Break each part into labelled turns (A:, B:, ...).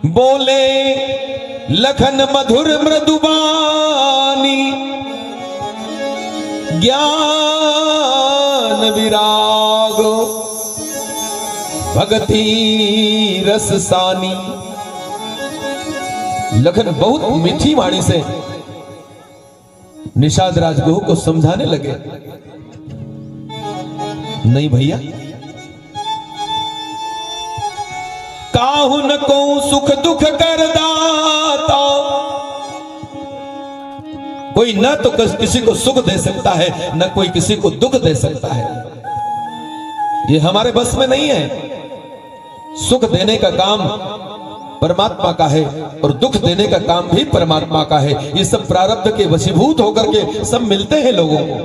A: बोले लखन मधुर मृदुबानी, ज्ञान विराग भगति रस सानी। लखन बहुत मीठी वाणी से निषाद राजगुह को समझाने लगे, नहीं भैया, काहू न को सुख दुख कर दाता, कोई न तो किसी को सुख दे सकता है, न कोई किसी को दुख दे सकता है। ये हमारे बस में नहीं है। सुख देने का काम परमात्मा का है और दुख देने का काम भी परमात्मा का है। ये सब प्रारब्ध के वशीभूत होकर के सब मिलते हैं लोगों को।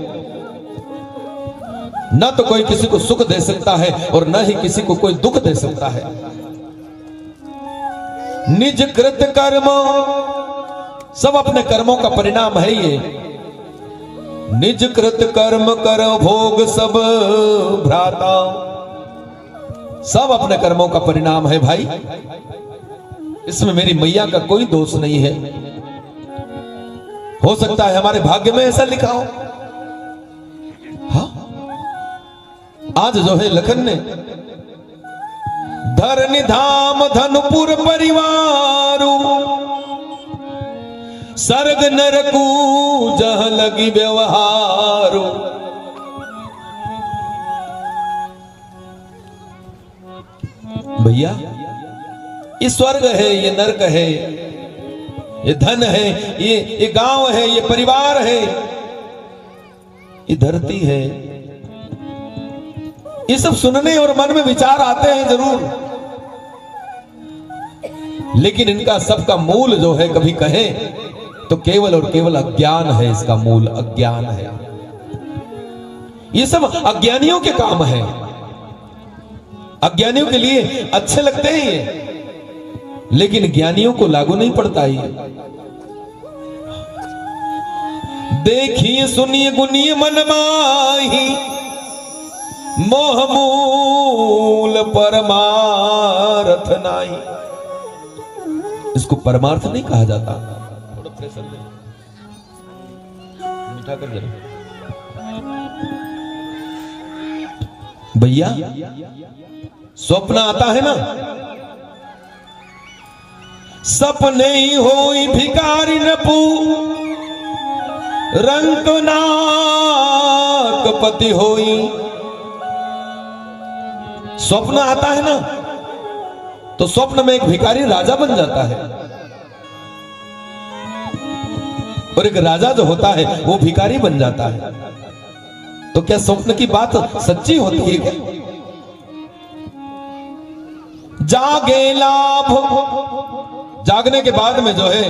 A: न तो कोई किसी को सुख दे सकता है और न ही किसी को कोई दुख दे सकता है। निज कृत कर्म, सब अपने कर्मों का परिणाम है ये। निज कृत कर्म कर भोग सब भ्राता, सब अपने कर्मों का परिणाम है भाई। इसमें मेरी मैया का कोई दोष नहीं है। हो सकता है हमारे भाग्य में ऐसा लिखा हो। हाँ, आज जो है लखन ने धरनी धाम धनपुर परिवारू, सर्ग नरकू जह लगी व्यवहारो। भैया, ये स्वर्ग है, ये नरक है, ये धन है, ये गांव है, ये परिवार है, ये धरती है। ये सब सुनने और मन में विचार आते हैं जरूर, लेकिन इनका सबका मूल जो है, कभी कहें तो केवल और केवल अज्ञान है। इसका मूल अज्ञान है। ये सब अज्ञानियों के काम है। अज्ञानियों के लिए अच्छे लगते हैं ये, लेकिन ज्ञानियों को लागू नहीं पड़ता ये। देखिए सुनिए गुनिए मन माही, मोह मूल परमार्थ नाही। इसको परमार्थ नहीं कहा जाता। थोड़ा प्रेशर दे, मीठा कर जरा भैया। स्वप्न आता है ना, सपने ही होई भिकारी नपू, रंग नाक पति होई। स्वप्न आता है ना, तो स्वप्न में एक भिखारी राजा बन जाता है, और एक राजा जो होता है वो भिखारी बन जाता है। तो क्या स्वप्न की बात सच्ची होती है क्या? जागे लाभ, जागने के बाद में जो है,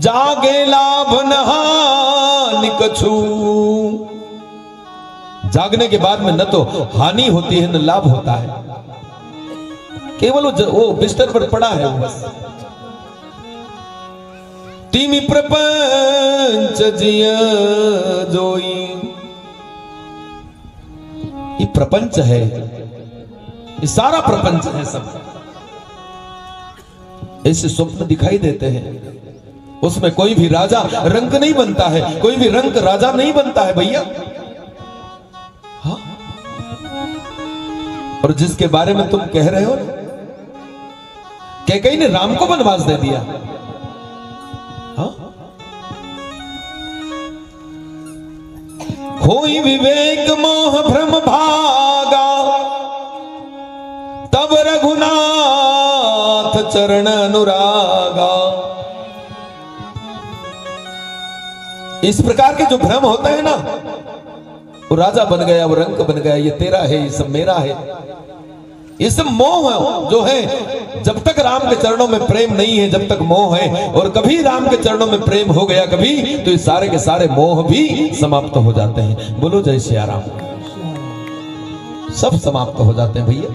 A: जागे लाभ नहानि कछु। जागने के बाद में न तो हानि होती है न लाभ होता है, केवल वो बिस्तर पर पड़ा है वो बस। तीमी प्रपंच जिय जोई, ये प्रपंच है, ये सारा प्रपंच है सब। ऐसे स्वप्न दिखाई देते हैं, उसमें कोई भी राजा रंक नहीं बनता है, कोई भी रंक राजा नहीं बनता है भैया। हाँ, और जिसके बारे में तुम कह रहे हो ना, कैकेयी ने राम को वनवास दे दिया। हाँ, होई विवेक मोह भ्रम भागा, तब रघुनाथ चरण अनुरागा। इस प्रकार के जो भ्रम होते हैं ना, वो राजा बन गया, वो रंक बन गया, ये तेरा है, ये सब मेरा है। ये सब मोह जो है, जब तक राम के चरणों में प्रेम नहीं है, जब तक मोह है। और कभी राम के चरणों में प्रेम हो गया कभी, तो ये सारे के सारे मोह भी समाप्त हो जाते हैं। बोलो जय श्री राम। सब समाप्त हो जाते हैं भैया।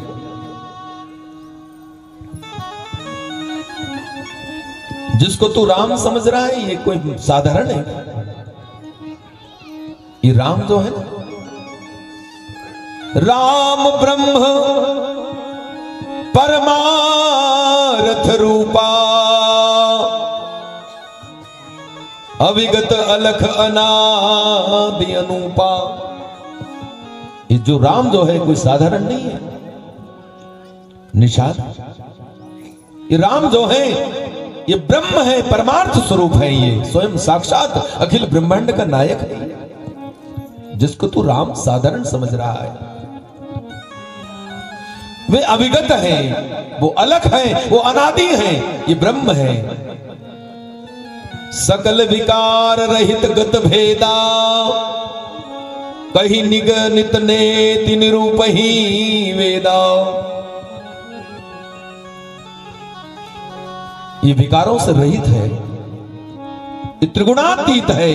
A: जिसको तू राम समझ रहा है, ये कोई साधारण है। ये राम जो है ना, राम ब्रह्म परमार्थ मनोरथ रूपा, अविगत अलख अनादि अनूपा। ये जो राम जो है कोई साधारण नहीं है निषाद। ये राम जो है ये ब्रह्म है, परमार्थ स्वरूप है, ये स्वयं साक्षात अखिल ब्रह्मांड का नायक है, जिसको तू राम साधारण समझ रहा है। वे अविगत हैं, वो अलख हैं, वो अनादि हैं, ये ब्रह्म है। सकल विकार रहित गत भेदा, कही निगनित नेति निरूप ही वेदा। ये विकारों से रहित है, ये त्रिगुणातीत है,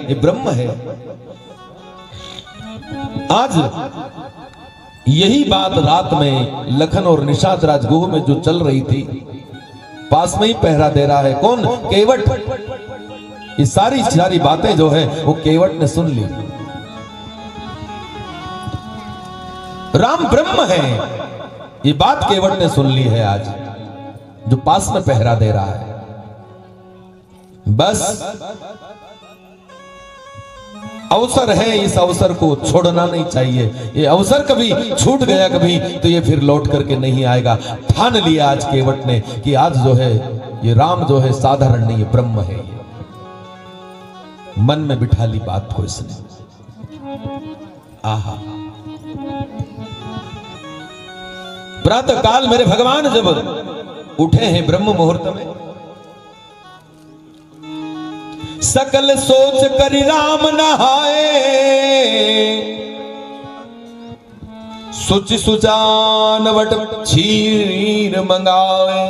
A: ये ब्रह्म है। आज यही बात रात में लखन और निषाद राजगुह में जो चल रही थी, पास में ही पहरा दे रहा है कौन? केवट। ये सारी बातें जो है वो केवट ने सुन ली। राम ब्रह्म है, ये बात केवट ने सुन ली है आज, जो पास में पहरा दे रहा है। बस अवसर है, इस अवसर को छोड़ना नहीं चाहिए। ये अवसर कभी छूट गया कभी तो ये फिर लौट करके नहीं आएगा। ठान लिया आज केवट ने कि आज जो है ये राम जो है साधारण नहीं है, ब्रह्म है। ये मन में बिठा ली बात को इसने। आहा, प्रातः काल मेरे भगवान जब उठे हैं ब्रह्म मुहूर्त में, सकल सोच करि राम नहाए, सुचि सुजान वट क्षीर मंगाए।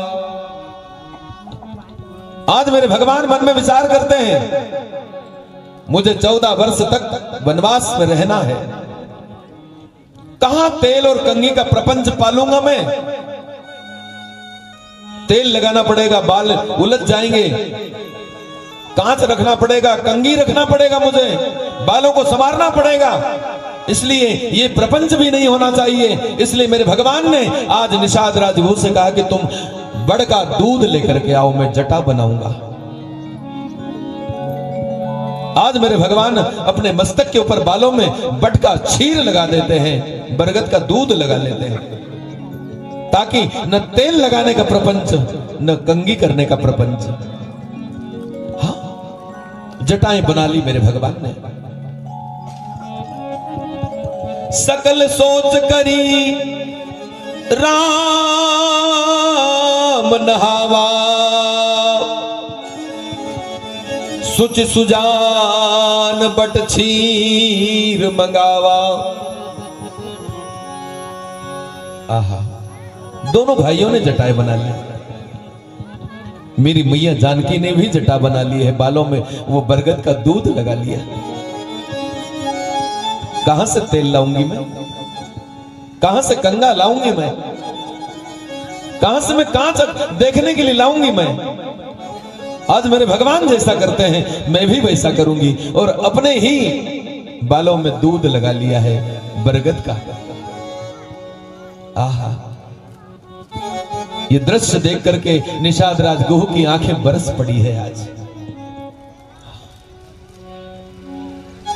A: आज मेरे भगवान मन में विचार करते हैं, मुझे 14 वर्ष तक वनवास में रहना है, कहां तेल और कंघी का प्रपंच पालूंगा मैं? तेल लगाना पड़ेगा, बाल उलझ जाएंगे, कांच रखना पड़ेगा, कंघी रखना पड़ेगा, मुझे बालों को संवारना पड़ेगा। इसलिए ये प्रपंच भी नहीं होना चाहिए। इसलिए मेरे भगवान ने आज निषाद राजगुह से कहा कि तुम बड़ का दूध लेकर के आओ, मैं जटा बनाऊंगा। आज मेरे भगवान अपने मस्तक के ऊपर बालों में बट का क्षीर लगा देते हैं, बरगद का दूध लगा लेते हैं, ताकि न तेल लगाने का प्रपंच न कंघी करने का प्रपंच। हाँ, जटाएं बना ली मेरे भगवान ने। सकल सोच करी राम नहावा, सुच सुजान बट क्षीर मंगावा। आहा, दोनों भाइयों ने जटाएं बना ली। मेरी मैया जानकी ने भी जटा बना ली है, बालों में वो बरगद का दूध लगा लिया। कहां से तेल लाऊंगी मैं? कहां से कंघा लाऊंगी मैं? कहां से मैं कांच देखने के लिए लाऊंगी मैं? आज मेरे भगवान जैसा करते हैं मैं भी वैसा करूंगी, और अपने ही बालों में दूध लगा लिया है बरगद का। आहा, ये दृश्य देख करके निषाद राजगुह की आंखें बरस पड़ी है।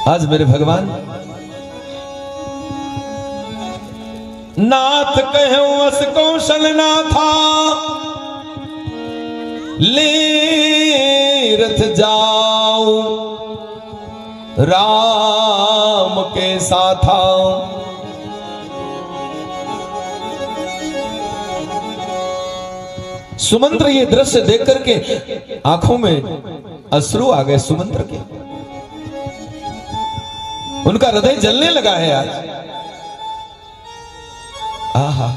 A: आज मेरे भगवान नाथ कहो अस कौशल नाथा, ले रथ जाओ राम के साथा। सुमंत्र ये दृश्य देख करके आंखों में अश्रु आ गए सुमंत्र के, उनका हृदय जलने लगा है आज। आहा,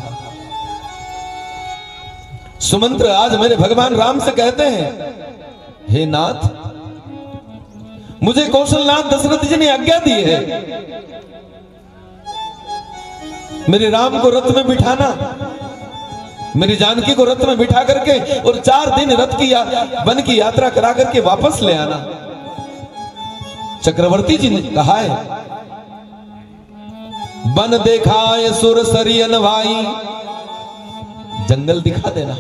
A: सुमंत्र आज मेरे भगवान राम से कहते हैं, हे नाथ, मुझे कौशलनाथ दशरथ जी ने आज्ञा दी है मेरे राम को रथ में बिठाना, मेरी जानकी को रथ में बिठा करके और 4 दिन रथ की वन की यात्रा करा करके वापस ले आना। चक्रवर्ती जी ने कहा है, वन देखाए सुर सरियन भाई, जंगल दिखा देना।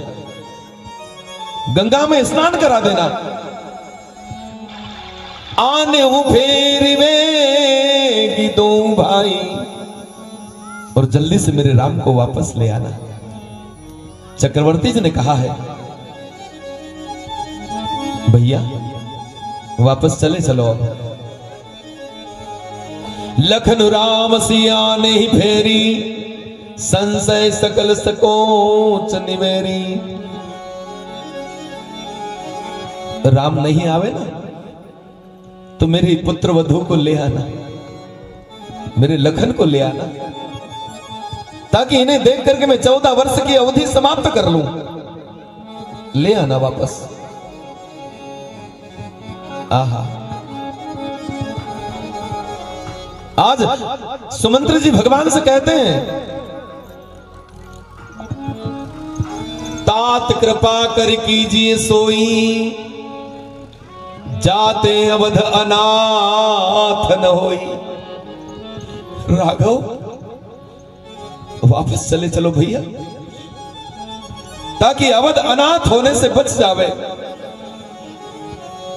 A: गंगा में स्नान करा देना। आने हूं फेर में दो भाई, और जल्दी से मेरे राम को वापस ले आना। चक्रवर्ती जी ने कहा है भैया वापस चले चलो। अब लखन राम सिया ने ही फेरी, संशय सकल सकोच निवेरी। राम नहीं आवे ना तो मेरी पुत्र वधू को ले आना, मेरे लखन को ले आना, ताकि इन्हें देख करके मैं 14 वर्ष की अवधि समाप्त कर लूं। ले आना वापस। आहा, आज सुमंत्र जी भगवान से कहते हैं तात कृपा कर कीजिए सोई, जाते अवध अनाथ न होई। राघव वापस चले चलो भैया, ताकि अवध अनाथ होने से बच जावे।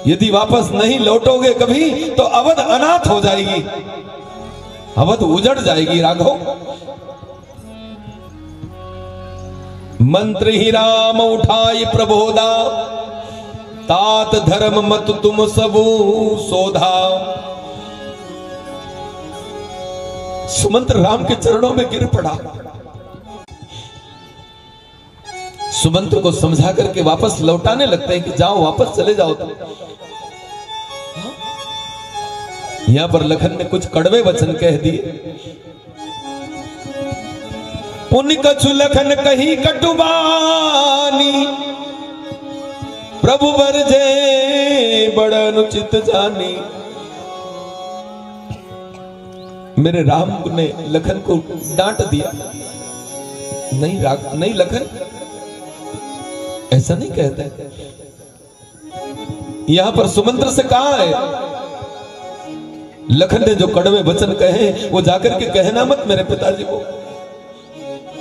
A: यदि वापस नहीं लौटोगे कभी तो अवध अनाथ हो जाएगी, अवध उजड़ जाएगी। राघव मंत्र ही राम उठाई प्रबोधा, तात धर्म मत तुम सबू सोधा। सुमंत्र राम के चरणों में गिर पड़ा। सुमंत्र को समझा करके वापस लौटाने लगते हैं कि जाओ वापस चले जाओ। तो यहां पर लखन ने कुछ कड़वे वचन कह दिए। पुन कछु लखन कही कटुबानी, प्रभु बरजे बड़ अनुचित जानी। मेरे राम ने लखन को डांट दिया। नहीं लखन ऐसा नहीं कहते। यहां पर सुमंत्र से कहा है लखन ने जो कड़वे वचन कहे वो जाकर के कहना मत मेरे पिताजी को।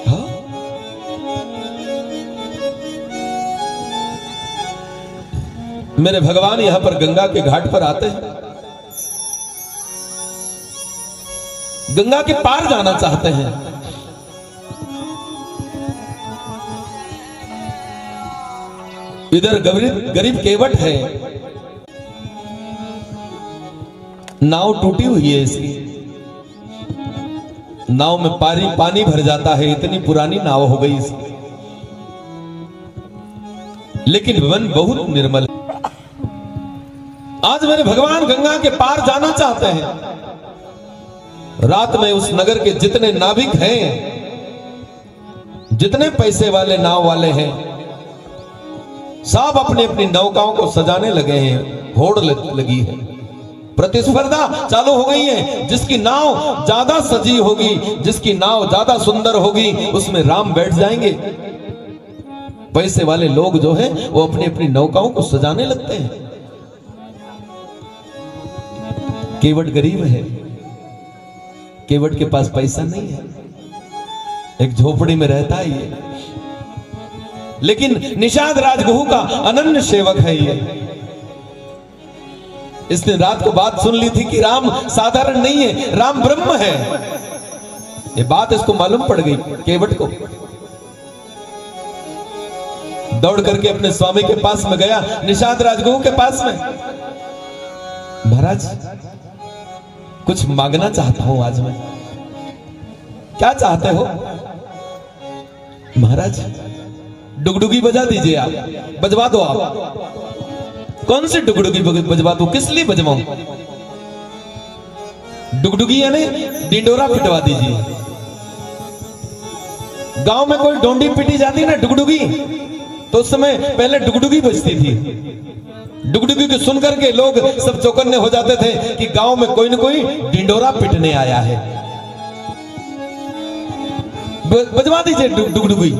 A: हाँ? मेरे भगवान यहां पर गंगा के घाट पर आते हैं, गंगा के पार जाना चाहते हैं। इधर गरीब केवट है, नाव टूटी हुई है इसकी, नाव में पानी भर जाता है, इतनी पुरानी नाव हो गई इसकी, लेकिन वन बहुत निर्मल है। आज मेरे भगवान गंगा के पार जाना चाहते हैं। रात में उस नगर के जितने नाविक हैं, जितने पैसे वाले नाव वाले हैं, सब अपनी अपनी नौकाओं को सजाने लगे हैं। होड़ लगी है, प्रतिस्पर्धा चालू हो गई है। जिसकी नाव ज्यादा सजी होगी, जिसकी नाव ज्यादा सुंदर होगी, उसमें राम बैठ जाएंगे। पैसे वाले लोग जो हैं वो अपनी अपनी नौकाओं को सजाने लगते हैं। केवट गरीब है, केवट के पास पैसा नहीं है, एक झोपड़ी में रहता है ये, लेकिन निषाद राजगुहू का अनन्य सेवक है ये। इसने रात को बात सुन ली थी कि राम साधारण नहीं है, राम ब्रह्म है। ये बात इसको मालूम पड़ गई केवट को। दौड़ करके अपने स्वामी के पास में गया, निषाद राजगुहू के पास में। महाराज कुछ मांगना चाहता हूं आज मैं। क्या चाहते हो? महाराज डुगडुगी बजा दीजिए, आप बजवा दो। आप कौन सी डुगडुगी बजवा दो? किस लिए बजवाऊं? डुगडुगी यानी डिंडोरा पिटवा दीजिए। गांव में कोई डोंडी पिटी जाती ना डुगडुगी, तो उस समय पहले डुगडुगी बजती थी। डुगडुगी को सुनकर के लोग सब चौकन्ने हो जाते थे कि गांव में कोई न कोई डिंडोरा पिटने आया है। बजवा दीजिए डुगडुगी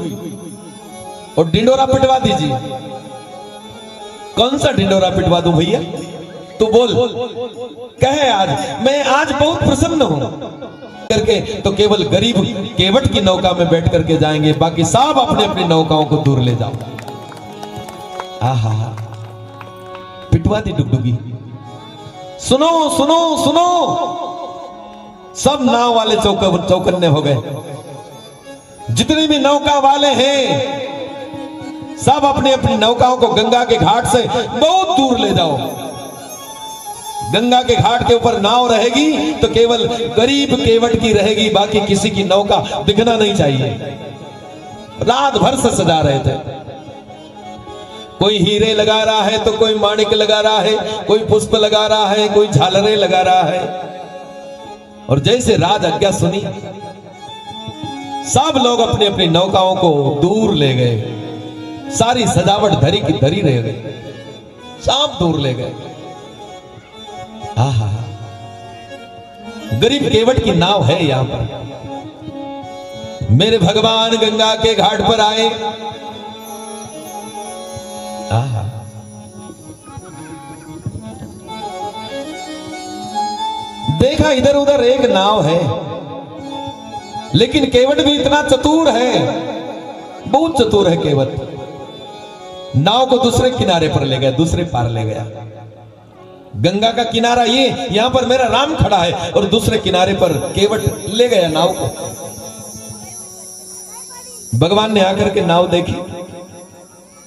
A: और डिंडोरा पिटवा दीजिए। कौन सा डिंडोरा पिटवा दूं भैया? तो बोल, कहे आज मैं आज बहुत प्रसन्न हूं करके। तो केवल गरीब केवट की नौका में बैठ करके जाएंगे, बाकी सब अपने अपनी नौकाओं को दूर ले जाओ। आहा, पिटवा दी डुगडुगी। सुनो सुनो सुनो, सब नाव वाले चौकन्ने हो गए। जितने भी नौका वाले हैं सब अपनी अपनी नौकाओं को गंगा के घाट से बहुत दूर ले जाओ। गंगा के घाट के ऊपर नाव रहेगी तो केवल गरीब केवट की रहेगी, बाकी किसी की नौका दिखना नहीं चाहिए। रात भर से सजा रहे थे, कोई हीरे लगा रहा है तो कोई माणिक लगा रहा है, कोई पुष्प लगा रहा है, कोई झालरें लगा रहा है। और जैसे राज आज्ञा सुनी, सब लोग अपनी अपनी नौकाओं को दूर ले गए। सारी सजावट धरी की धरी रह गई, सब दूर ले गए। आहा, गरीब केवट की नाव है यहां पर। मेरे भगवान गंगा के घाट पर आए। आहा, देखा इधर उधर एक नाव है, लेकिन केवट भी इतना चतुर है, बहुत चतुर है केवट। नाव को दूसरे किनारे पर ले गया, दूसरे पार ले गया। गंगा का किनारा ये, यहां पर मेरा राम खड़ा है, और दूसरे किनारे पर केवट ले गया नाव को। भगवान ने आकर के नाव देखी,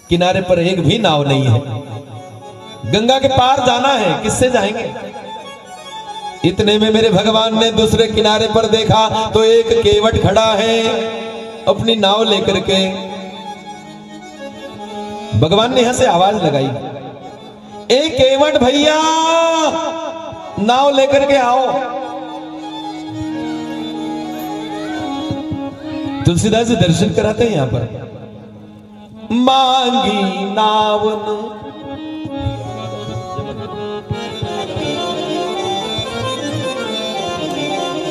A: किनारे पर एक भी नाव नहीं है। गंगा के पार जाना है, किससे जाएंगे? इतने में मेरे भगवान ने दूसरे किनारे पर देखा तो एक केवट खड़ा है अपनी नाव लेकर के। भगवान ने यहां से आवाज लगाई, ए केवट भैया, नाव लेकर के आओ। तुलसीदास जी दर्शन कराते हैं यहां पर। मांगी नावन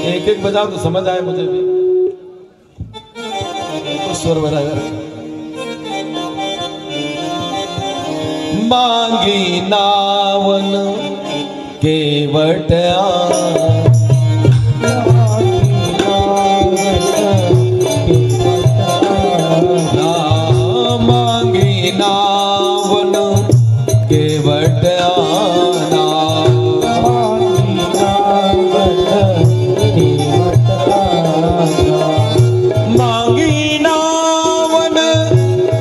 A: एक एक बजाओ तो समझ आए मुझे भी, तो स्वर भरा जा। मांगी नावन केवट मांगी नावन केवट आना। मांगी नावन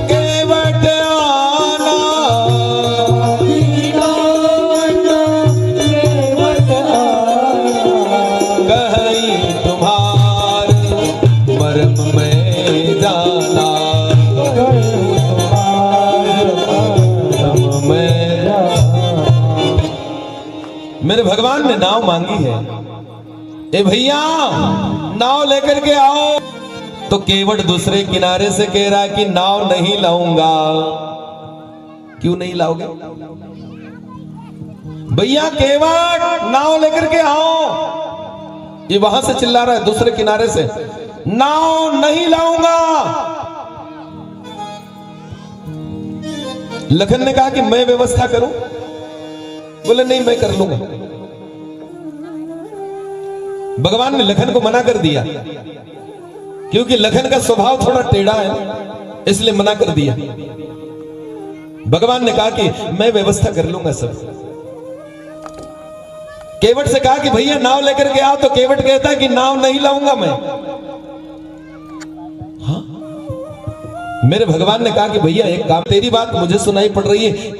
A: केवट आना, कहीं तुम्हार मर्म में जाना, मेरे भगवान ने नाव मांगी है। ए भैया, नाव लेकर के आओ। तो केवट दूसरे किनारे से कह रहा है कि नाव नहीं लाऊंगा। क्यों नहीं लाओगे? भैया केवट, नाव लेकर के आओ। ये वहां से चिल्ला रहा है दूसरे किनारे से, नाव नहीं लाऊंगा। लखन ने कहा कि मैं व्यवस्था करूं। बोले नहीं, मैं कर लूंगा। भगवान ने लखन को मना कर दिया, क्योंकि लखन का स्वभाव थोड़ा टेढ़ा है, इसलिए मना कर दिया। भगवान ने कहा कि मैं व्यवस्था कर लूंगा सब। केवट से कहा कि भैया नाव लेकर के आओ, तो केवट कहता है कि नाव नहीं लाऊंगा मैं। हाँ? मेरे भगवान ने कहा कि भैया एक काम, तेरी बात मुझे सुनाई पड़ रही है,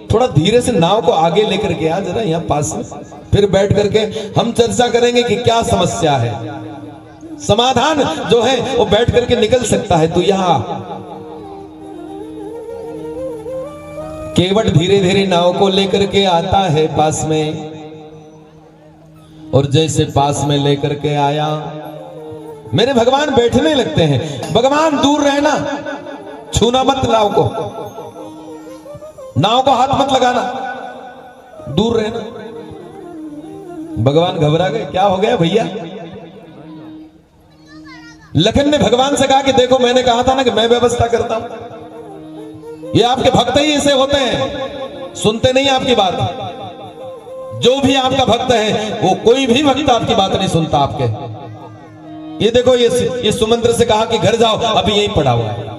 A: थोड़ा धीरे से नाव को आगे लेकर के आ जरा यहां पास में, फिर बैठ करके हम चर्चा करेंगे कि क्या समस्या है। समाधान जो है वो बैठ करके निकल सकता है। तू यहां। केवट धीरे धीरे नाव को लेकर के आता है पास में, और जैसे पास में लेकर के आया, मेरे भगवान बैठने लगते हैं। भगवान दूर रहना, छूना मत नाव को, नाव को हाथ मत लगाना, दूर रहना। भगवान घबरा गए, क्या हो गया भैया? लखन ने भगवान से कहा कि देखो, मैंने कहा था ना कि मैं व्यवस्था करता हूं। ये आपके भक्त ही ऐसे होते हैं, सुनते नहीं आपकी बात। जो भी आपका भक्त है, वो कोई भी भक्त आपकी बात नहीं सुनता आपके। ये देखो, ये सुमंत्र से कहा कि घर जाओ, अभी यहीं पड़ा हुआ है।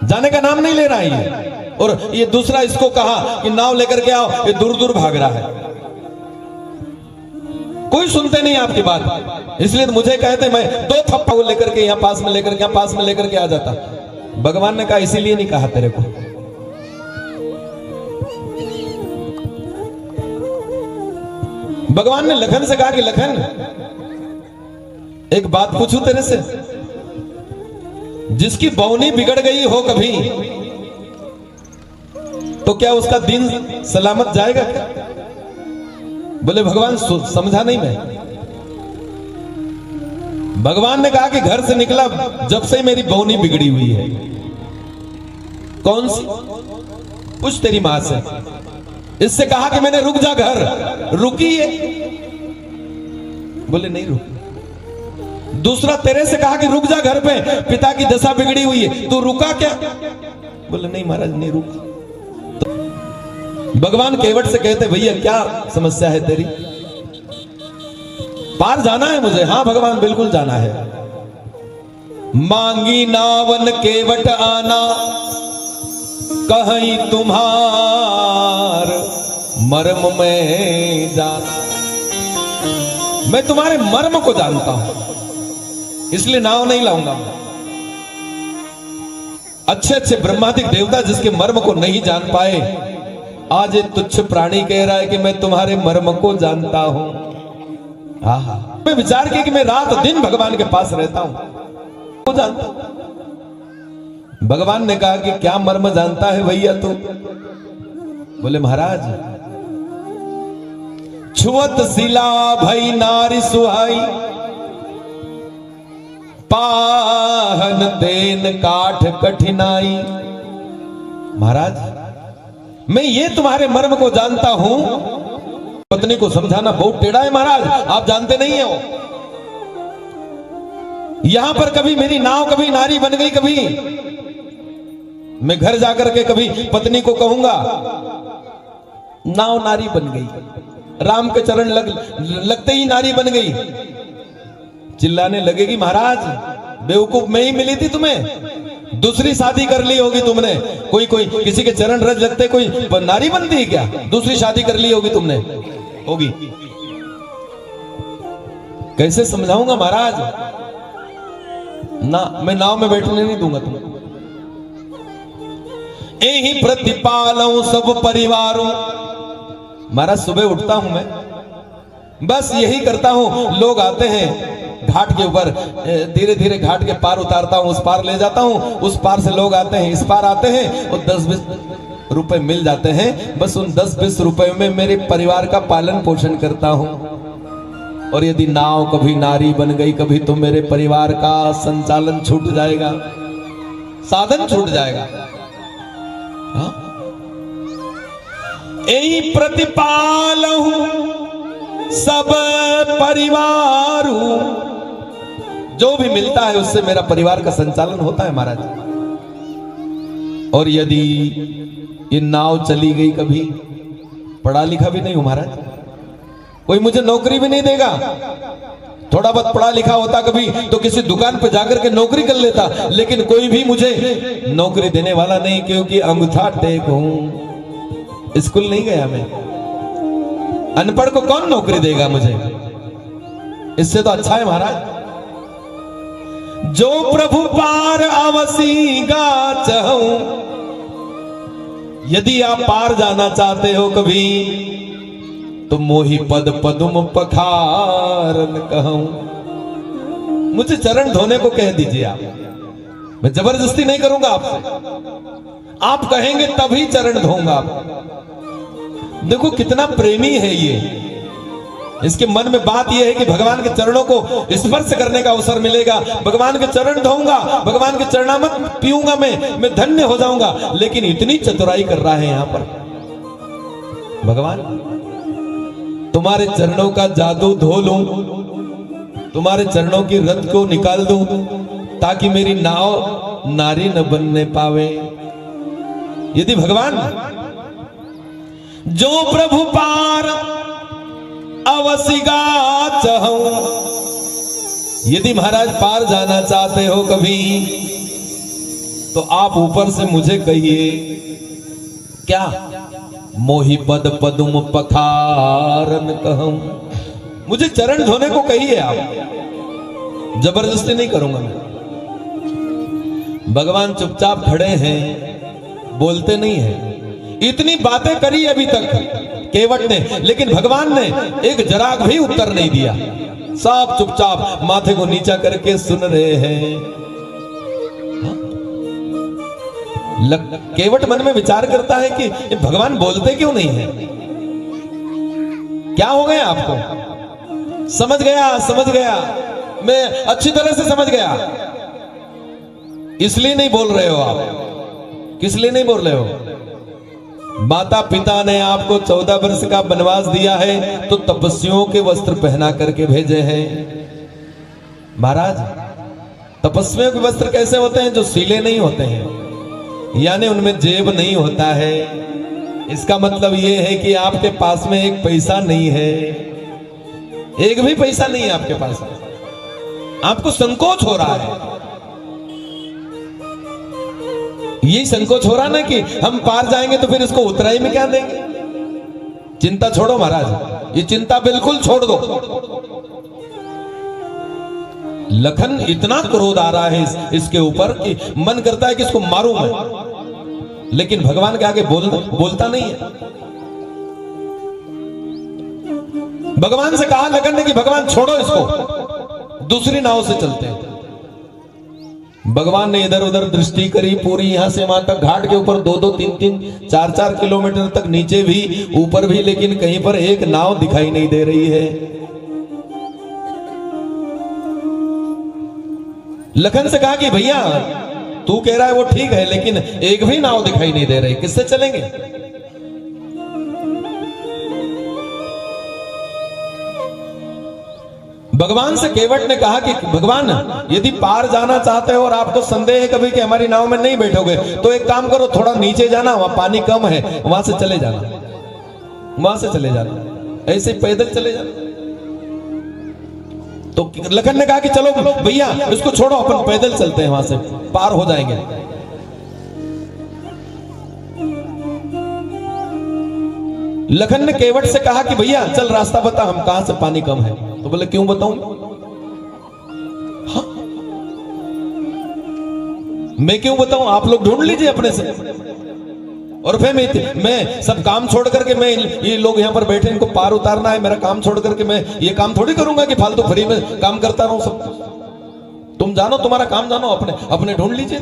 A: जाने का नाम नहीं ले रहा है ये। और ये दूसरा इसको कहा कि नाव लेकर के आओ, ये दूर दूर भाग रहा है। कोई सुनते नहीं आपकी बात, इसलिए तो मुझे कहते मैं 2 थप्पा वो लेकर के यहाँ पास में लेकर के, यहाँ पास में लेकर के आ जाता। भगवान ने कहा इसीलिए नहीं कहा तेरे को। भगवान ने लखन से कहा कि लखन एक बात पूछूं तेरे से, जिसकी बौनी बिगड़ गई हो कभी तो क्या उसका दिन सलामत जाएगा क्या? बोले भगवान समझा नहीं मैं। भगवान ने कहा कि घर से निकला जब से मेरी बौनी बिगड़ी हुई है। कौन सी? पूछ तेरी मां से। इससे कहा कि मैंने रुक जा घर, रुकी है? बोले नहीं रुक। दूसरा तेरे से कहा कि रुक जा घर पे, पिता की दशा बिगड़ी हुई है, तू रुका क्या? बोले नहीं महाराज नहीं रुका। तो भगवान केवट से कहते भैया क्या समस्या है तेरी? पार जाना है मुझे। हाँ भगवान बिल्कुल जाना है। मांगी नावन केवट आना, कहीं तुम्हार मर्म में जाना। मैं तुम्हारे मर्म को जानता हूं, इसलिए नाव नहीं लाऊंगा। अच्छे अच्छे ब्रह्मादिक देवता जिसके मर्म को नहीं जान पाए, आज ये तुच्छ प्राणी कह रहा है कि मैं तुम्हारे मर्म को जानता हूं। हाँ मैं विचार किया कि मैं रात दिन भगवान के पास रहता हूं, वो जानता हूं। भगवान ने कहा कि क्या मर्म जानता है भैया तू? बोले महाराज छुअत शिला भई नारी सुहाई, पाहन तेन काठ कठिनाई। महाराज मैं ये तुम्हारे मर्म को जानता हूं। पत्नी को समझाना बहुत टेढ़ा है महाराज, आप जानते नहीं हो। यहां पर कभी मेरी नाव कभी नारी बन गई, कभी मैं घर जाकर के कभी पत्नी को कहूंगा नाव नारी बन गई, राम के चरण लगते ही नारी बन गई, चिल्लाने लगेगी महाराज बेवकूफ मैं ही मिली थी तुम्हें, दूसरी शादी कर ली होगी तुमने। कोई किसी के चरण रज लगते कोई नारी बनती है क्या? दूसरी शादी कर ली होगी तुमने, होगी। कैसे समझाऊंगा महाराज? ना मैं नाव में बैठने नहीं दूंगा तुमको। यही प्रतिपालूं सब परिवारों। महाराज सुबह उठता हूं मैं, बस यही करता हूं। लोग आते हैं घाट के ऊपर, धीरे धीरे घाट के पार उतारता हूं, उस पार ले जाता हूं, उस पार से लोग आते हैं, इस पार आते हैं और 10-20 रुपए मिल जाते हैं। बस उन 10-20 रुपए में मेरे परिवार का पालन पोषण करता हूं। और यदि नाव कभी नारी बन गई कभी तो मेरे परिवार का संचालन छूट जाएगा, साधन छूट जाएगा। यही प्रतिपालहूं सब परिवार, जो भी मिलता है उससे मेरा परिवार का संचालन होता है महाराज। और यदि ये नाव चली गई कभी, पढ़ा लिखा भी नहीं हूं महाराज, कोई मुझे नौकरी भी नहीं देगा। थोड़ा बहुत पढ़ा लिखा होता कभी तो किसी दुकान पर जाकर के नौकरी कर लेता, लेकिन कोई भी मुझे नौकरी देने वाला नहीं, क्योंकि अंगूठा टेक हूं, स्कूल नहीं गया मैं। अनपढ़ को कौन नौकरी देगा मुझे? इससे तो अच्छा है महाराज जो प्रभु पार अवसी गा चाहूं। यदि आप पार जाना चाहते हो कभी तो मोहि पद पदुम पखारन कहूं। मुझे चरण धोने को कह दीजिए आप, मैं जबरदस्ती नहीं करूंगा आपसे। आप कहेंगे तभी चरण धोऊंगा आप। देखो कितना प्रेमी है ये, इसके मन में बात यह है कि भगवान के चरणों को स्पर्श करने का अवसर मिलेगा, भगवान के चरण धोऊंगा, भगवान के चरणामृत पीऊंगा, मैं धन्य हो जाऊंगा। लेकिन इतनी चतुराई कर रहा है यहां पर भगवान, तुम्हारे चरणों का जादू धो लूं, तुम्हारे चरणों की रत को निकाल दूं, ताकि मेरी नाव नारी न बनने पावे। यदि भगवान जो प्रभु पार अवसिगा चाहूं, यदि महाराज पार जाना चाहते हो कभी तो आप ऊपर से मुझे कहिए क्या, मोहि पद पदुम पखारन कहूं, मुझे चरण धोने को कहिए आप, जबरदस्ती नहीं करूंगा मैं। भगवान चुपचाप खड़े हैं, बोलते नहीं हैं। इतनी बातें करी अभी तक केवट ने, लेकिन भगवान ने एक जराग भी उत्तर नहीं दिया। सब चुपचाप माथे को नीचा करके सुन रहे हैं। केवट मन में विचार करता है कि भगवान बोलते क्यों नहीं है, क्या हो गया आपको? समझ गया, मैं अच्छी तरह से समझ गया। इसलिए नहीं बोल रहे हो आप, किस लिए नहीं बोल रहे हो? माता पिता ने आपको 14 वर्ष का वनवास दिया है तो तपस्वियों के वस्त्र पहना करके भेजे हैं। महाराज, तपस्वियों के वस्त्र कैसे होते हैं? जो सीले नहीं होते हैं, यानी उनमें जेब नहीं होता है। इसका मतलब यह है कि आपके पास में एक पैसा नहीं है, एक भी पैसा नहीं है आपके पास। आपको संकोच हो रहा है, यही संकोच हो रहा ना कि हम पार जाएंगे तो फिर इसको उतराई में क्या देंगे। चिंता छोड़ो महाराज, ये चिंता बिल्कुल छोड़ दो। लखन इतना क्रोध आ रहा है इसके ऊपर कि मन करता है कि इसको मारूं मैं, लेकिन भगवान के आगे बोलता नहीं है। भगवान से कहा लखन ने कि भगवान छोड़ो इसको, दूसरी नाव से चलते हैं। भगवान ने इधर उधर दृष्टि करी, पूरी यहां से वहां तक, घाट के ऊपर 2-2, 3-3, 4-4 किलोमीटर तक, नीचे भी ऊपर भी, लेकिन कहीं पर एक नाव दिखाई नहीं दे रही है। लखन से कहा कि भैया तू कह रहा है वो ठीक है, लेकिन एक भी नाव दिखाई नहीं दे रही, किससे चलेंगे? भगवान से केवट ने कहा कि भगवान, यदि पार जाना चाहते हो और आपको संदेह है कभी कि हमारी नाव में नहीं बैठोगे, तो एक काम करो, थोड़ा नीचे जाना, वहां पानी कम है, वहां से चले जाना, वहां से चले जाना, ऐसे पैदल चले जाना। तो लखन ने कहा कि चलो भैया इसको छोड़ो, अपन पैदल चलते हैं, वहां से पार हो जाएंगे। लखन ने केवट से कहा कि भैया चल रास्ता बता, हम कहां से पानी कम है। तो बोले क्यों बताऊं? हाँ? मैं क्यों बताऊं, आप लोग ढूंढ लीजिए अपने से। और फिर मैं सब काम छोड़ करके, मैं ये लोग यहाँ पर बैठे, इनको पार उतारना है, मेरा काम छोड़ करके मैं ये काम थोड़ी करूंगा कि फालतू फ्री में काम करता रहूं सब। तुम जानो, तुम्हारा काम जानो, अपने अपने ढूंढ लीजिए।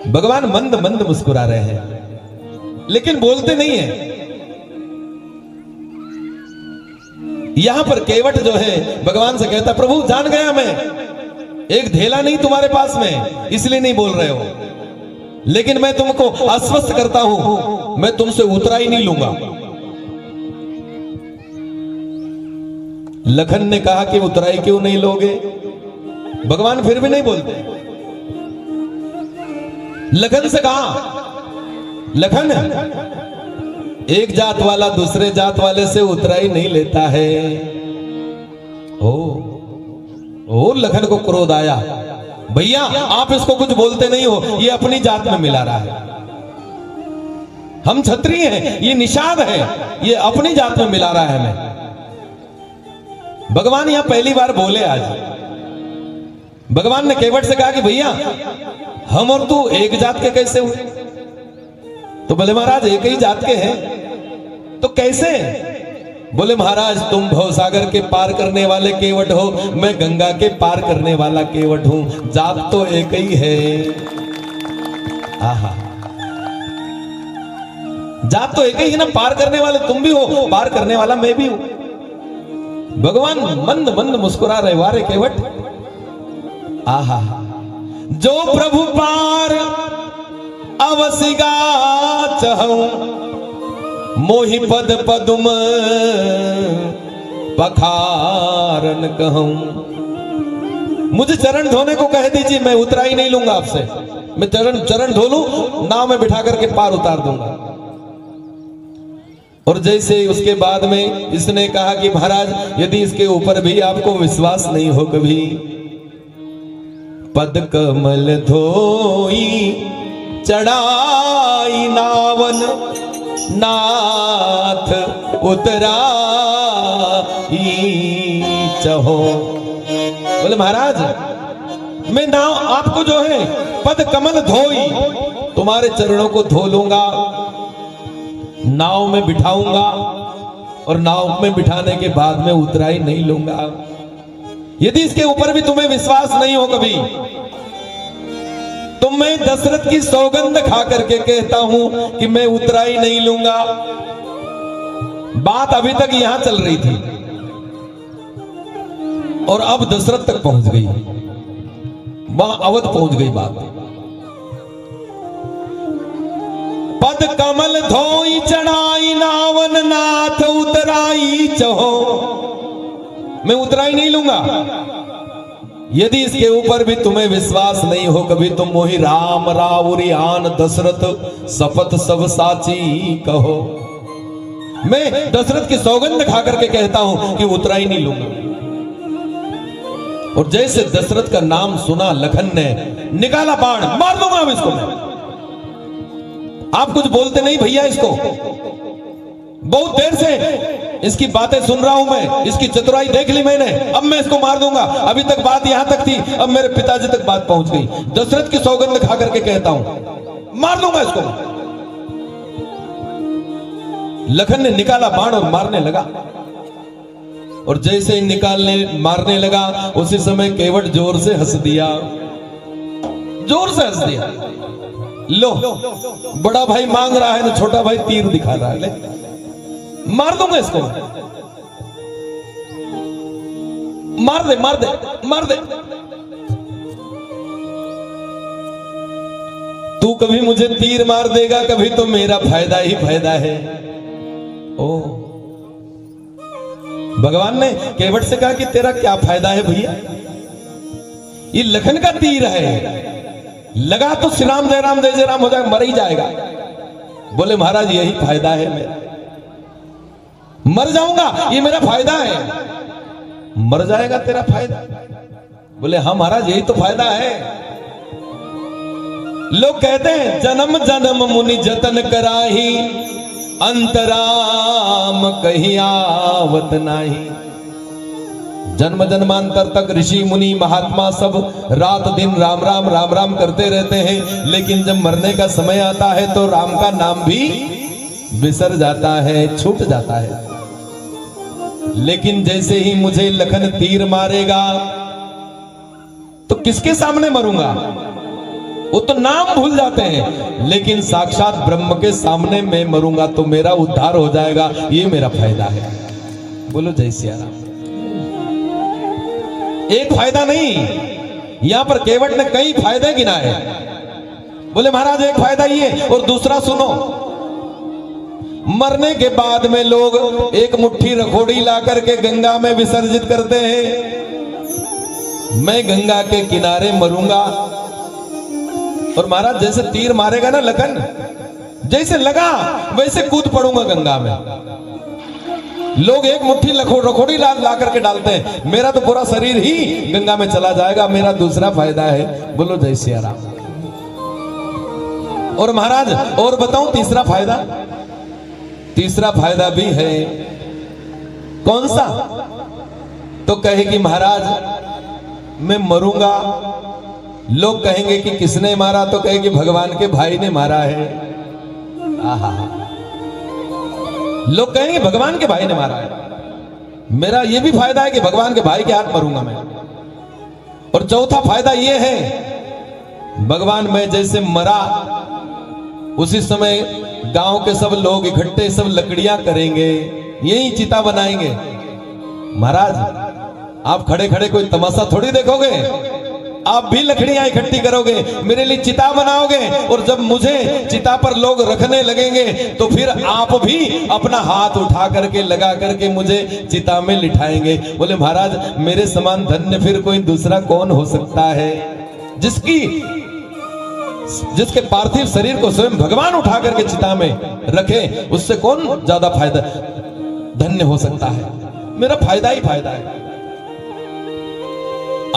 A: भगवान मंद मंद मुस्कुरा रहे हैं, लेकिन बोलते नहीं है। यहां पर केवट जो है भगवान से कहता, प्रभु जान गया मैं, एक धेला नहीं तुम्हारे पास में, इसलिए नहीं बोल रहे हो, लेकिन मैं तुमको आश्वस्त करता हूं, मैं तुमसे उतराई नहीं लूंगा। लखन ने कहा कि उतराई क्यों नहीं लोगे? भगवान फिर भी नहीं बोलते। लखन से कहा, लखन, एक जात वाला दूसरे जात वाले से उतराई नहीं लेता है। ओ लखन को क्रोध आया, भैया आप इसको कुछ बोलते नहीं हो, ये अपनी जात में मिला रहा है। हम क्षत्रिय हैं, ये निषाद है, ये अपनी जात में मिला रहा है हमें। भगवान यहां पहली बार बोले आज। भगवान ने केवट से कहा कि भैया हम और तू एक जात के कैसे हुए? तो बोले महाराज एक ही जात के हैं। तो कैसे? बोले महाराज तुम भवसागर के पार करने वाले केवट हो, मैं गंगा के पार करने वाला केवट हूं, जात तो एक ही है। आहा, जात तो एक ही है ना, पार करने वाले तुम भी हो, पार करने वाला मैं भी हूं। भगवान मंद मंद मुस्कुरा रहे, वारे केवट, आहा, जो प्रभु पार अवसिगा चहूं, मोहि पद पदुम पखारन कहूं। मुझे चरण धोने को कह दीजिए, मैं उतराई नहीं लूंगा आपसे, मैं चरण धो लूं, नाव में बिठा करके पार उतार दूंगा। और जैसे उसके बाद में इसने कहा कि महाराज यदि इसके ऊपर भी आपको विश्वास नहीं हो कभी, पद कमल धोई चढ़ाई नावन नाथ उतराई चहो। बोले महाराज मैं नाव आपको जो है पद कमल धोई, तुम्हारे चरणों को धो लूंगा, नाव में बिठाऊंगा और नाव में बिठाने के बाद में उतराई नहीं लूंगा। यदि इसके ऊपर भी तुम्हें विश्वास नहीं हो कभी, तो मैं दशरथ की सौगंध खा करके कहता हूं कि मैं उतराई नहीं लूंगा। बात अभी तक यहां चल रही थी और अब दशरथ तक पहुंच गई, वहां अवध पहुंच गई बात। पद कमल धोई चढ़ाई नावन नाथ उतराई चहो। मैं उतराई नहीं लूंगा। यदि इसके ऊपर भी तुम्हें विश्वास नहीं हो कभी, तुम मोहि राम राउरी आन दशरथ शपथ सब साची कहो। मैं दशरथ की सौगंध खा करके कहता हूं कि उतराई नहीं लूंगा। और जैसे दशरथ का नाम सुना लखन ने, निकाला बाण, मार दूंगा अब इसको मैं। आप कुछ बोलते नहीं भैया इसको, बहुत देर से इसकी बातें सुन रहा हूं मैं, इसकी चतुराई देख ली मैंने, अब मैं इसको मार दूंगा। अभी तक बात यहां तक थी, अब मेरे पिताजी तक बात पहुंच गई। दशरथ की सौगंध खा करके कहता हूं मार दूंगा इसको। लखन ने निकाला बाण और मारने लगा, और जैसे ही निकालने मारने लगा उसी समय केवट जोर से हंस दिया, जोर से हंस दिया। लो बड़ा भाई मांग रहा है ना छोटा भाई तीर दिखा रहा है, ले मार दूंगा इसको, मार दे मार दे मार दे। तू कभी मुझे तीर मार देगा, कभी तो मेरा फायदा ही फायदा है। ओ भगवान ने केवट से कहा कि तेरा क्या फायदा है भैया, ये लखन का तीर है, लगा तो श्री राम जय राम जय जय राम हो जाएगा, मर ही जाएगा। बोले महाराज यही फायदा है मेरा, मर जाऊंगा ये मेरा फायदा है। मर जाएगा तेरा फायदा? बोले हाँ महाराज यही तो फायदा है। लोग कहते हैं जन्म जन्म मुनि जतन कराही, अंतराम कहीं आवत नाही। जन्म जन्मांतर तक ऋषि मुनि महात्मा सब रात दिन राम राम राम राम करते रहते हैं, लेकिन जब मरने का समय आता है तो राम का नाम भी बिसर जाता है, छूट जाता है। लेकिन जैसे ही मुझे लखन तीर मारेगा तो किसके सामने मरूंगा? वो तो नाम भूल जाते हैं, लेकिन साक्षात ब्रह्म के सामने मैं मरूंगा तो मेरा उद्धार हो जाएगा, ये मेरा फायदा है। बोलो जय सिया राम। एक फायदा नहीं, यहां पर केवट ने कई फायदे गिनाए। बोले महाराज एक फायदा ये, और दूसरा सुनो, मरने के बाद में लोग एक मुट्ठी रखोड़ी ला करके गंगा में विसर्जित करते हैं। मैं गंगा के किनारे मरूंगा, और महाराज जैसे तीर मारेगा ना लखन, जैसे लगा वैसे कूद पड़ूंगा गंगा में। लोग एक मुट्ठी रखोड़ी ला करके डालते हैं, मेरा तो पूरा शरीर ही गंगा में चला जाएगा, मेरा दूसरा फायदा है। बोलो जय सिया राम। और महाराज और बताऊं तीसरा फायदा? तीसरा फायदा भी है। कौन सा? तो कहे कि महाराज मैं मरूंगा, लोग कहेंगे कि किसने मारा, तो कहे कि भगवान के भाई ने मारा है। आहा, लोग कहेंगे भगवान के भाई ने मारा है। मेरा यह भी फायदा है कि भगवान के भाई के हाथ मरूंगा मैं। और चौथा फायदा यह है, भगवान मैं जैसे मरा उसी समय गांव के सब लोग इकट्ठे सब लकड़ियां करेंगे, यही चिता बनाएंगे। महाराज आप खड़े खड़े कोई तमाशा थोड़ी देखोगे, आप भी लकड़ियां इकट्ठी करोगे, मेरे लिए चिता बनाओगे, और जब मुझे चिता पर लोग रखने लगेंगे तो फिर आप भी अपना हाथ उठा करके लगा करके मुझे चिता में लिटाएंगे। बोले महाराज मेरे समान धन्य फिर कोई दूसरा कौन हो सकता है, जिसके पार्थिव शरीर को स्वयं भगवान उठा करके चिता में रखे, उससे कौन ज्यादा फायदा धन्य हो सकता है। मेरा फायदा ही फायदा है।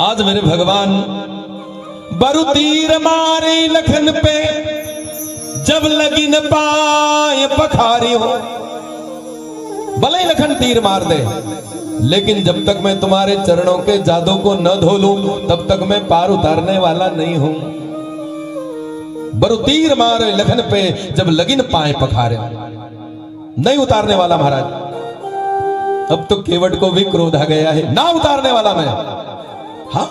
A: आज मेरे भगवान बरु तीर मारे लखन पे जब लगी न पाए पखारी हो। भले ही लखन तीर मार दे, लेकिन जब तक मैं तुम्हारे चरणों के जादू को न धो लूं तब तक मैं पार उतारने वाला नहीं हूं। बरु तीर मारे लखन पे जब लगी न पाए पखारे, नहीं उतारने वाला महाराज। अब तो केवट को भी क्रोध आ गया है, ना उतारने वाला मैं। हाँ,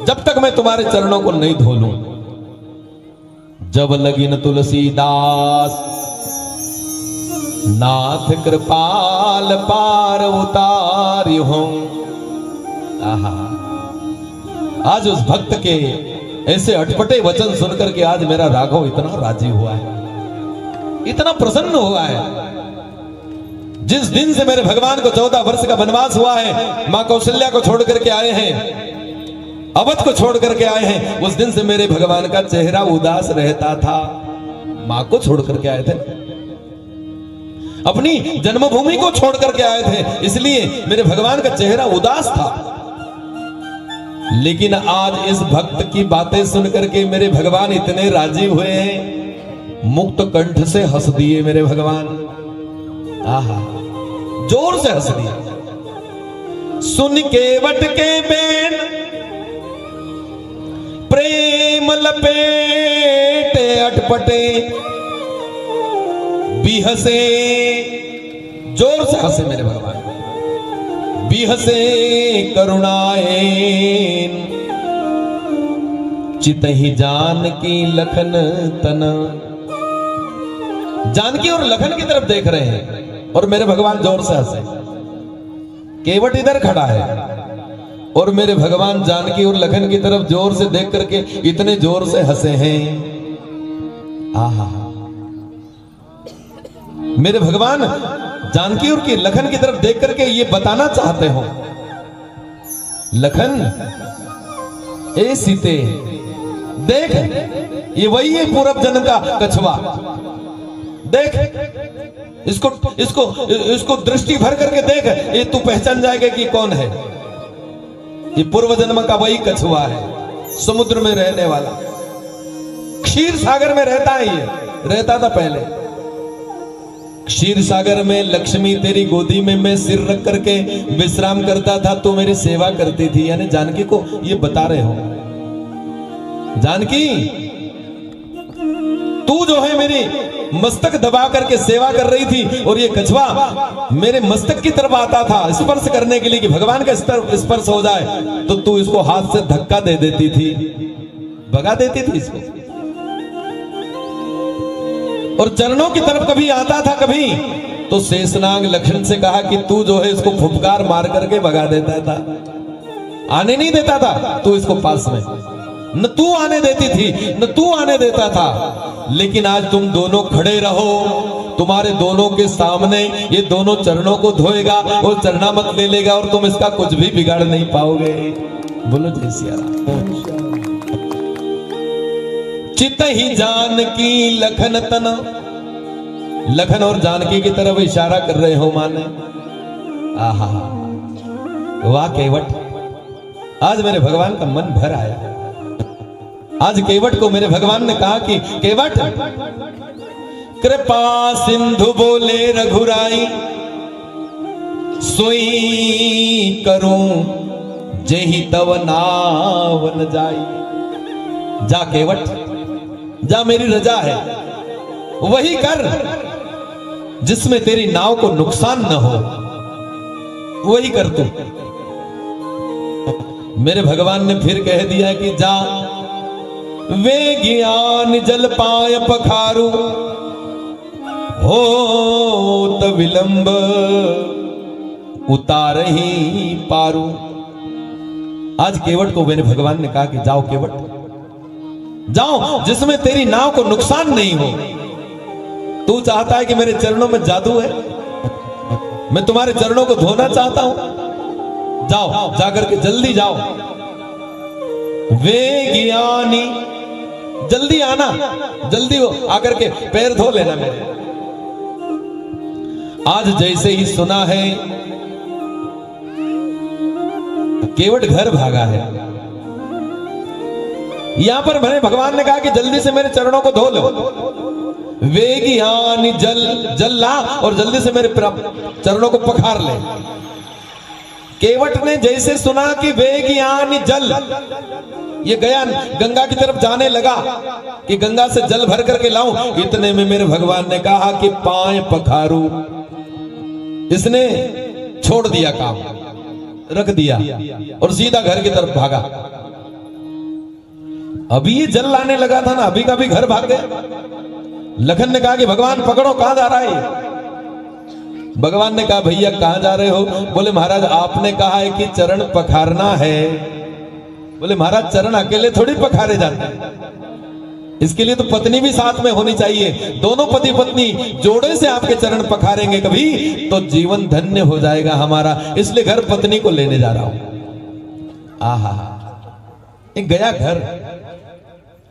A: जब तक मैं तुम्हारे चरणों को नहीं धो लूं। जब लगी न तुलसीदास नाथ कृपाल पार उतारी हूं। आहा, आज उस भक्त के ऐसे अटपटे वचन सुनकर के आज मेरा राघव इतना राजी हुआ है, इतना प्रसन्न हुआ है। जिस दिन से मेरे भगवान को 14 वर्ष का वनवास हुआ है, मां कौशल्या को छोड़ करके आए हैं, अवध को छोड़ करके आए हैं, उस दिन से मेरे भगवान का चेहरा उदास रहता था। मां को छोड़ करके आए थे, अपनी जन्मभूमि को छोड़ करके आए थे, इसलिए मेरे भगवान का चेहरा उदास था। लेकिन आज इस भक्त की बातें सुनकर के मेरे भगवान इतने राजी हुए हैं, मुक्त कंठ से हंस दिए मेरे भगवान। आहा, जोर से हंस दिए। सुन केवट के बैन प्रेम लपेटे अटपटे भी हंसे, जोर से हंसे मेरे भगवान, भी हंसे करुणाएन चितहि जानकी लखन तन। जानकी और लखन की तरफ देख रहे हैं और मेरे भगवान जोर से हंसे। केवट इधर खड़ा है और मेरे भगवान जानकी और लखन की तरफ जोर से देख करके इतने जोर से हंसे हैं। आहा, मेरे भगवान जानकी और की लखन की तरफ देख करके ये बताना चाहते हो, लखन ए सीते देख, ये वही है पूर्व जन्म का कछुआ। देख इसको इसको इसको दृष्टि भर करके देख, ये तू पहचान जाएगा कि कौन है। ये पूर्व जन्म का वही कछुआ है, समुद्र में रहने वाला, क्षीर सागर में रहता है। ये रहता था पहले क्षीर सागर में। लक्ष्मी तेरी गोदी में मैं सिर रख करके विश्राम करता था, तो मेरी सेवा करती थी। यानी जानकी को ये बता रहे हो, जानकी तू जो है मेरी मस्तक दबा करके सेवा कर रही थी, और ये कछुआ मेरे मस्तक की तरफ आता था स्पर्श करने के लिए कि भगवान का स्पर्श हो जाए, तो तू इसको हाथ से धक्का दे देती थी, भगा देती थी इसको। और चरणों की तरफ कभी आता था, कभी तो शेषनाग लखन से कहा कि तू जो है इसको फुफकार मार करके भगा देता था, आने नहीं देता था तू इसको पास में, न तू आने देती थी न तू आने देता था। लेकिन आज तुम दोनों खड़े रहो, तुम्हारे दोनों के सामने ये दोनों चरणों को धोएगा और चरणामत ले लेगा, और तुम इसका कुछ भी बिगाड़ नहीं पाओगे। बोलो जय सिया राम। चितहि जानकी लखन तन, लखन और जानकी की तरफ इशारा कर रहे हो माने। आहा, वाह केवट, आज मेरे भगवान का मन भर आया। आज केवट को मेरे भगवान ने कहा कि केवट, कृपा सिंधु बोले रघुराई, सोई करूं जेहि तव नाव न जाई। जा केवट, जा, मेरी रजा है, वही कर जिसमें तेरी नाव को नुकसान न हो, वही कर तू। मेरे भगवान ने फिर कह दिया कि जा, वे ज्ञान जल पाय पखारू, हो त विलंब उतारही पारू। आज केवट को मेरे भगवान ने कहा कि जाओ केवट, जाओ जिसमें तेरी नाव को नुकसान नहीं हो। तू चाहता है कि मेरे चरणों में जादू है, मैं तुम्हारे चरणों को धोना चाहता हूं। जाओ, जाकर के जल्दी जाओ। वे ज्ञानी, जल्दी आना, जल्दी हो आकर के पैर धो लेना मेरे। आज जैसे ही सुना है केवट घर भागा है, यहां पर मैंने भगवान ने कहा कि जल्दी से मेरे चरणों को धो लो, वेगियान जल ला और जल्दी से मेरे चरणों को पखार ले। केवट ने जैसे सुना कि वेगियान जल, ये गया गंगा की तरफ जाने लगा कि गंगा से जल भर करके लाऊं, इतने में मेरे भगवान ने कहा कि पाए पखारू। इसने छोड़ दिया काम, रख दिया और सीधा घर की तरफ भागा। अभी ये जल लाने लगा था ना, अभी का भी घर भाग गया। लखन ने कहा कि भगवान पकड़ो, कहां जा रहा है? भगवान ने कहा भैया कहां जा रहे हो? बोले महाराज आपने कहा है कि चरण पखारना है। बोले महाराज चरण अकेले थोड़ी पखारे जाते हैं, इसके लिए तो पत्नी भी साथ में होनी चाहिए। दोनों पति पत्नी जोड़े से आपके चरण पखारेंगे कभी तो जीवन धन्य हो जाएगा हमारा, इसलिए घर पत्नी को लेने जा रहा हूं। आहा, एक गया घर,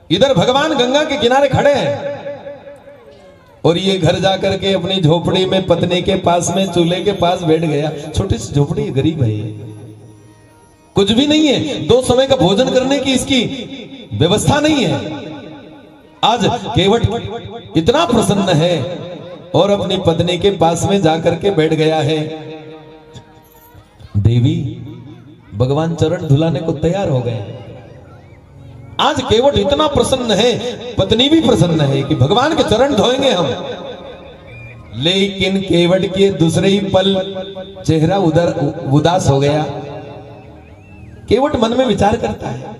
A: इधर भगवान गंगा के किनारे खड़े हैं और ये घर जाकर के अपनी झोपड़ी में पत्नी के पास में चूल्हे के पास बैठ गया। छोटी सी झोपड़ी, गरीब है, कुछ भी नहीं है, 2 समय का भोजन करने की इसकी व्यवस्था नहीं है। आज केवट इतना प्रसन्न है और अपनी पत्नी के पास में जाकर के बैठ गया है। देवी भगवान चरण धुलाने को तैयार हो गए। आज केवट इतना प्रसन्न है, पत्नी भी प्रसन्न है कि भगवान के चरण धोएंगे हम। लेकिन केवट के दूसरे ही पल चेहरा उदास हो गया। केवट मन में विचार करता है,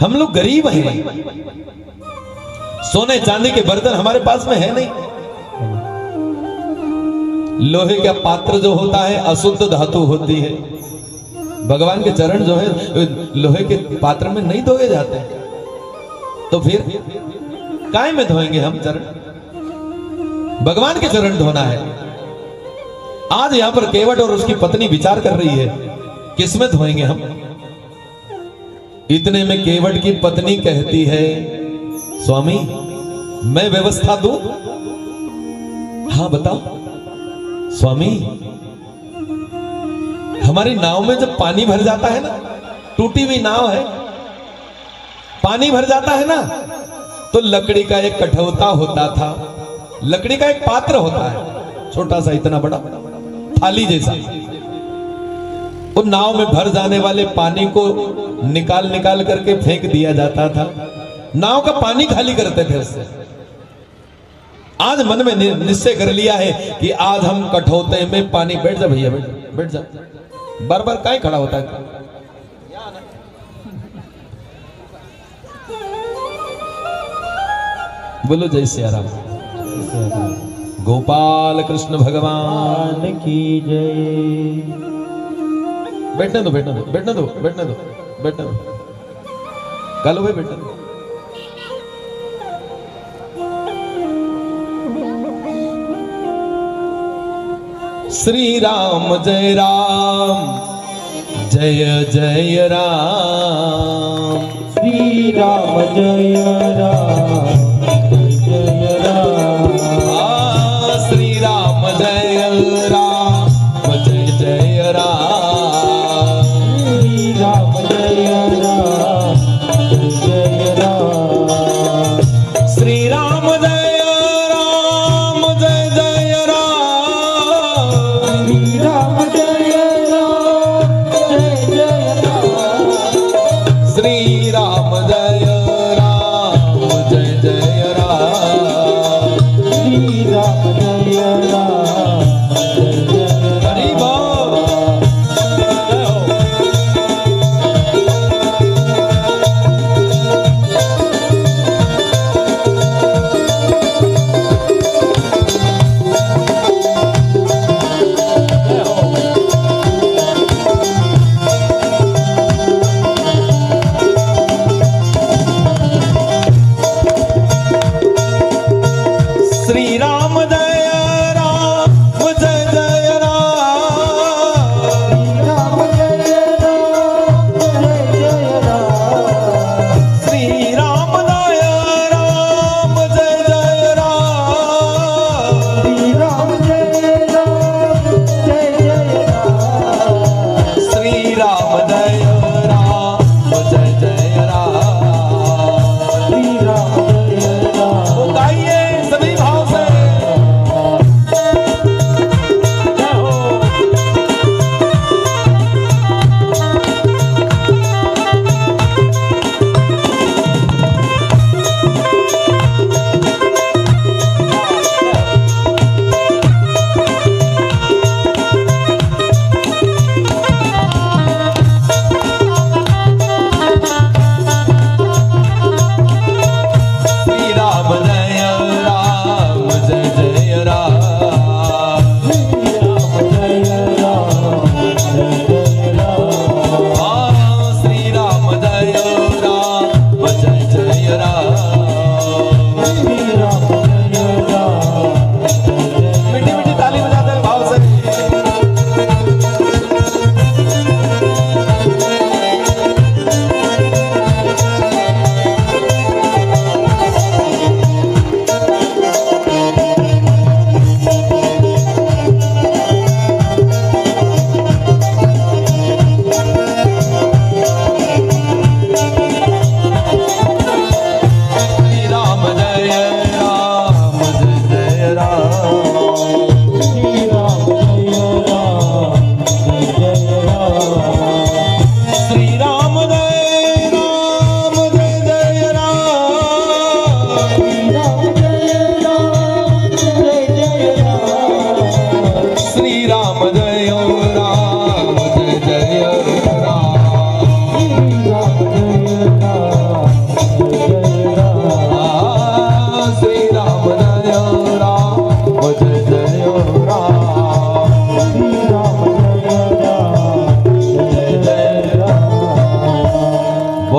A: हम लोग गरीब हैं, सोने चांदी के बर्तन हमारे पास में है नहीं, लोहे का पात्र जो होता है अशुद्ध धातु होती है। भगवान के चरण जो है लोहे के पात्र में नहीं धोए जाते, तो फिर काय में धोएंगे हम चरण? भगवान के चरण धोना है। आज यहां पर केवट और उसकी पत्नी विचार कर रही है किसमें धोएंगे हम। इतने में केवट की पत्नी कहती है, स्वामी मैं व्यवस्था दूं? हाँ बताओ। स्वामी हमारी नाव में जब पानी भर जाता है ना, टूटी हुई नाव है, पानी भर जाता है ना, तो लकड़ी का एक कठौता होता था, लकड़ी का एक पात्र होता है, छोटा सा, इतना बड़ा थाली जैसा। उन नाव में भर जाने वाले पानी को निकाल करके फेंक दिया जाता था, नाव का पानी खाली करते थे उससे। आज मन में निश्चय कर लिया है कि आज हम कठौते में पानी, बैठ जा भैया, बैठ जा, बार बार काहे खड़ा होता है? बोलो जय सिया राम। गोपाल कृष्ण भगवान की जय। बैठने दो, बैठने दो, बैठने दो, बैठने दो, बैठने दो, कालू भाई बैठने दो। श्री राम जय राम, जय जय राम,
B: श्री राम जय राम, जय राम,
A: श्री राम जय राम, जय जय राम,
B: श्री राम जय राम, जय राम,
A: श्री राम जय राम, जय जय राम,
B: श्री राम जय राम, जय जय राम,
A: श्री राम जय राम,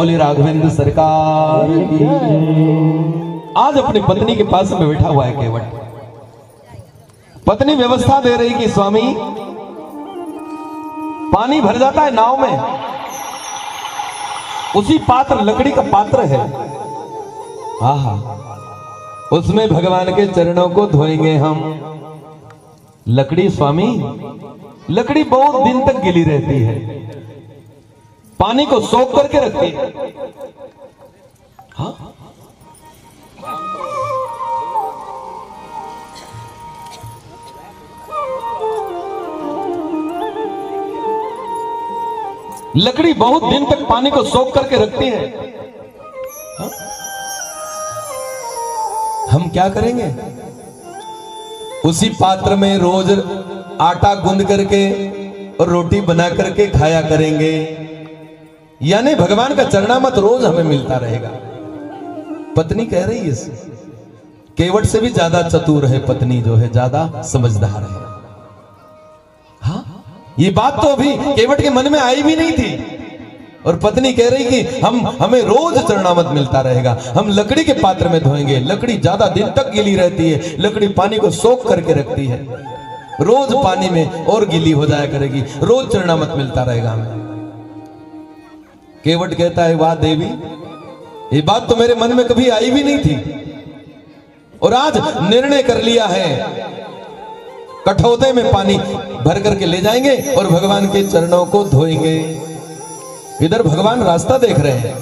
A: बोले राघवेंद्र सरकार की जय। आज अपनी पत्नी के पास में बैठा हुआ है केवट। पत्नी व्यवस्था दे रही कि स्वामी पानी भर जाता है नाव में, उसी पात्र लकड़ी का पात्र है, आहा उसमें भगवान के चरणों को धोएंगे हम। लकड़ी स्वामी, लकड़ी बहुत दिन तक गीली रहती है, पानी को सोख करके रखती है। हाँ? लकड़ी बहुत दिन तक पानी को सोख करके रखती है। हाँ? हम क्या करेंगे? उसी पात्र में रोज आटा गूंद करके और रोटी बना करके खाया करेंगे, यानी भगवान का चरणामृत रोज हमें मिलता रहेगा। पत्नी कह रही है केवट से भी ज्यादा चतुर है पत्नी, जो है ज्यादा समझदार है। हाँ, ये बात तो अभी केवट के मन में आई भी नहीं थी, और पत्नी कह रही कि हमें रोज चरणामृत मिलता रहेगा, हम लकड़ी के पात्र में धोएंगे। लकड़ी ज्यादा दिन तक गीली रहती है, लकड़ी पानी को सोख करके रखती है, रोज पानी में और गीली हो जाया करेगी, रोज चरणामृत मिलता रहेगा हमें। केवट कहता है वाह देवी, ये बात तो मेरे मन में कभी आई भी नहीं थी, और आज निर्णय कर लिया है, कठौते में पानी भर करके ले जाएंगे और भगवान के चरणों को धोएंगे। इधर भगवान रास्ता देख रहे हैं,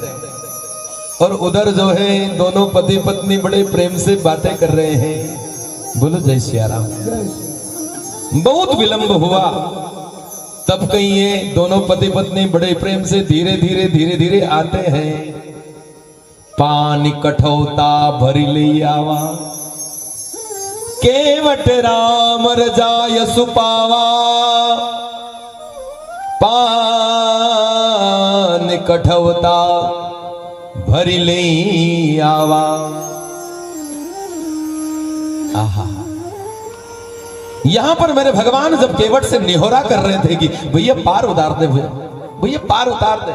A: और उधर जो है दोनों पति पत्नी बड़े प्रेम से बातें कर रहे हैं। बोलो जय सिया राम। बहुत विलंब हुआ, तब कहीं ये दोनों पति पत्नी बड़े प्रेम से धीरे धीरे आते हैं। पानी कठौता भरी ले आवा, केवट राम रजाय सुपावा। पान कठौता भरी ले आवा। आहा, यहां पर मेरे भगवान जब केवट से निहोरा कर रहे थे कि भैया पार उतार दे, भैया पार उतार दे।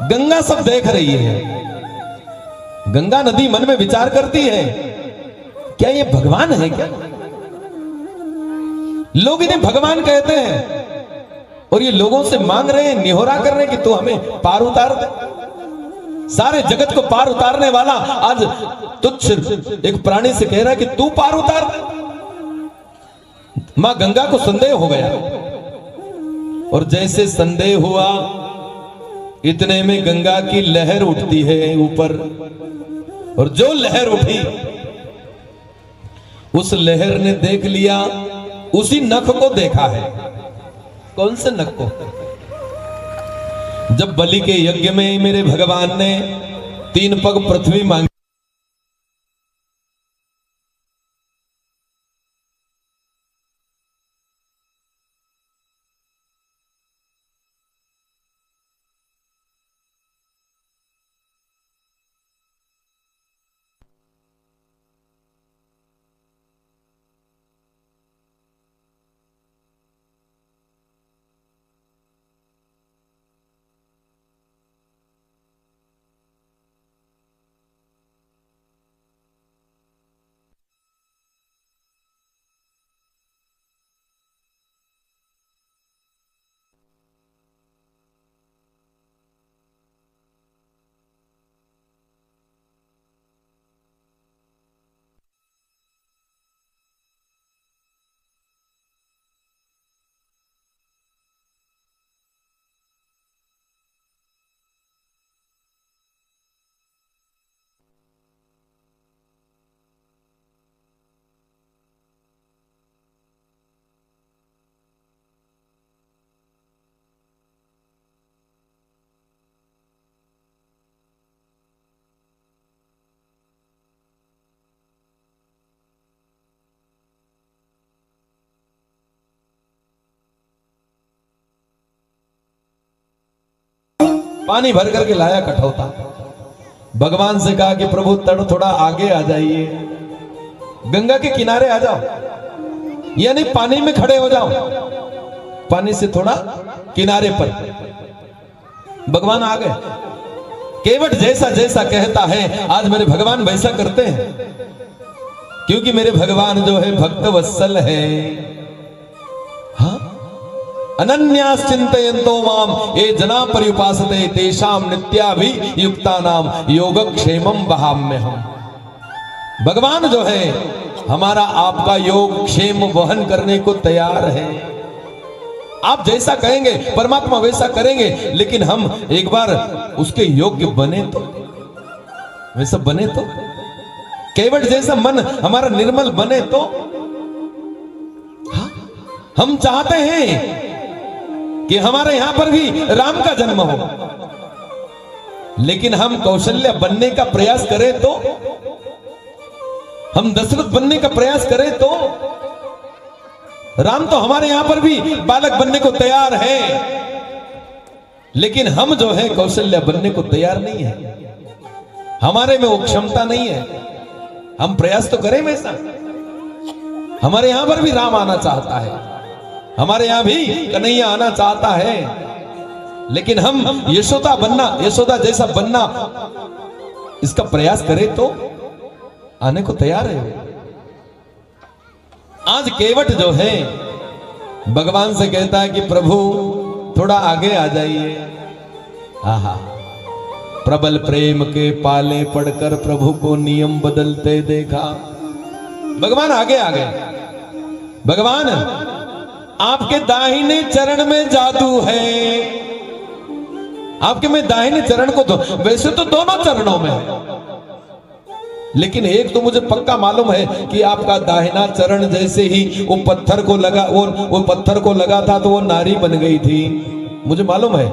A: गंगा सब देख रही है, गंगा नदी मन में विचार करती है, क्या ये भगवान है क्या? लोग इन्हें भगवान कहते हैं, और ये लोगों से मांग रहे हैं, निहोरा कर रहे हैं कि तू हमें पार उतार दे। सारे जगत को पार उतारने वाला आज तुच्छ एक प्राणी से कह रहा है कि तू पार उतार दे। मां गंगा को संदेह हो गया, और जैसे संदेह हुआ इतने में गंगा की लहर उठती है ऊपर, और जो लहर उठी उस लहर ने देख लिया, उसी नख को देखा है। कौन से नख को? जब बलि के यज्ञ में मेरे भगवान ने 3 पग पृथ्वी मांगी, पानी भर करके लाया कठौता। भगवान से कहा कि प्रभु तड़ थोड़ा आगे आ जाइए, गंगा के किनारे आ जाओ, यानी पानी में खड़े हो जाओ, पानी से थोड़ा किनारे पर। भगवान आ गए। केवट जैसा जैसा कहता है आज मेरे भगवान वैसा करते हैं, क्योंकि मेरे भगवान जो है भक्त वत्सल है। हाँ, अनन्यास चिंतयन्तो माम ये जना पर्युपासते तेषाम नित्याभि युक्तानाम योगक्षेमम वहाम्यहम्। भगवान जो है हमारा आपका योग क्षेम वहन करने को तैयार है। आप जैसा कहेंगे परमात्मा वैसा करेंगे, लेकिन हम एक बार उसके योग्य बने तो, वैसा बने तो, केवट जैसा मन हमारा निर्मल बने तो। हाँ, हम चाहते हैं कि हमारे यहां पर भी राम का जन्म हो, लेकिन हम कौशल्या बनने का प्रयास करें तो, हम दशरथ बनने का प्रयास करें तो। राम तो हमारे यहां पर भी बालक बनने को तैयार है, लेकिन हम जो है कौशल्या बनने को तैयार नहीं है। हमारे में वो क्षमता नहीं है। हम प्रयास तो करें वैसा। हमारे यहां पर भी राम आना चाहता है, हमारे यहां भी कन्हैया आना चाहता है, लेकिन हम यशोदा बनना, यशोदा जैसा बनना, इसका प्रयास करें तो आने को तैयार है। आज केवट जो है भगवान से कहता है कि प्रभु थोड़ा आगे आ जाइए। आहा, प्रबल प्रेम के पाले पड़कर प्रभु को नियम बदलते देखा। भगवान आगे आ गए। भगवान आपके दाहिने चरण में जादू है। आपके में दाहिने चरण को वैसे तो दोनों चरणों में है, लेकिन एक तो मुझे पक्का मालूम है कि आपका दाहिना चरण जैसे ही वो पत्थर को लगा, वो पत्थर को लगा था तो वो नारी बन गई थी, मुझे मालूम है।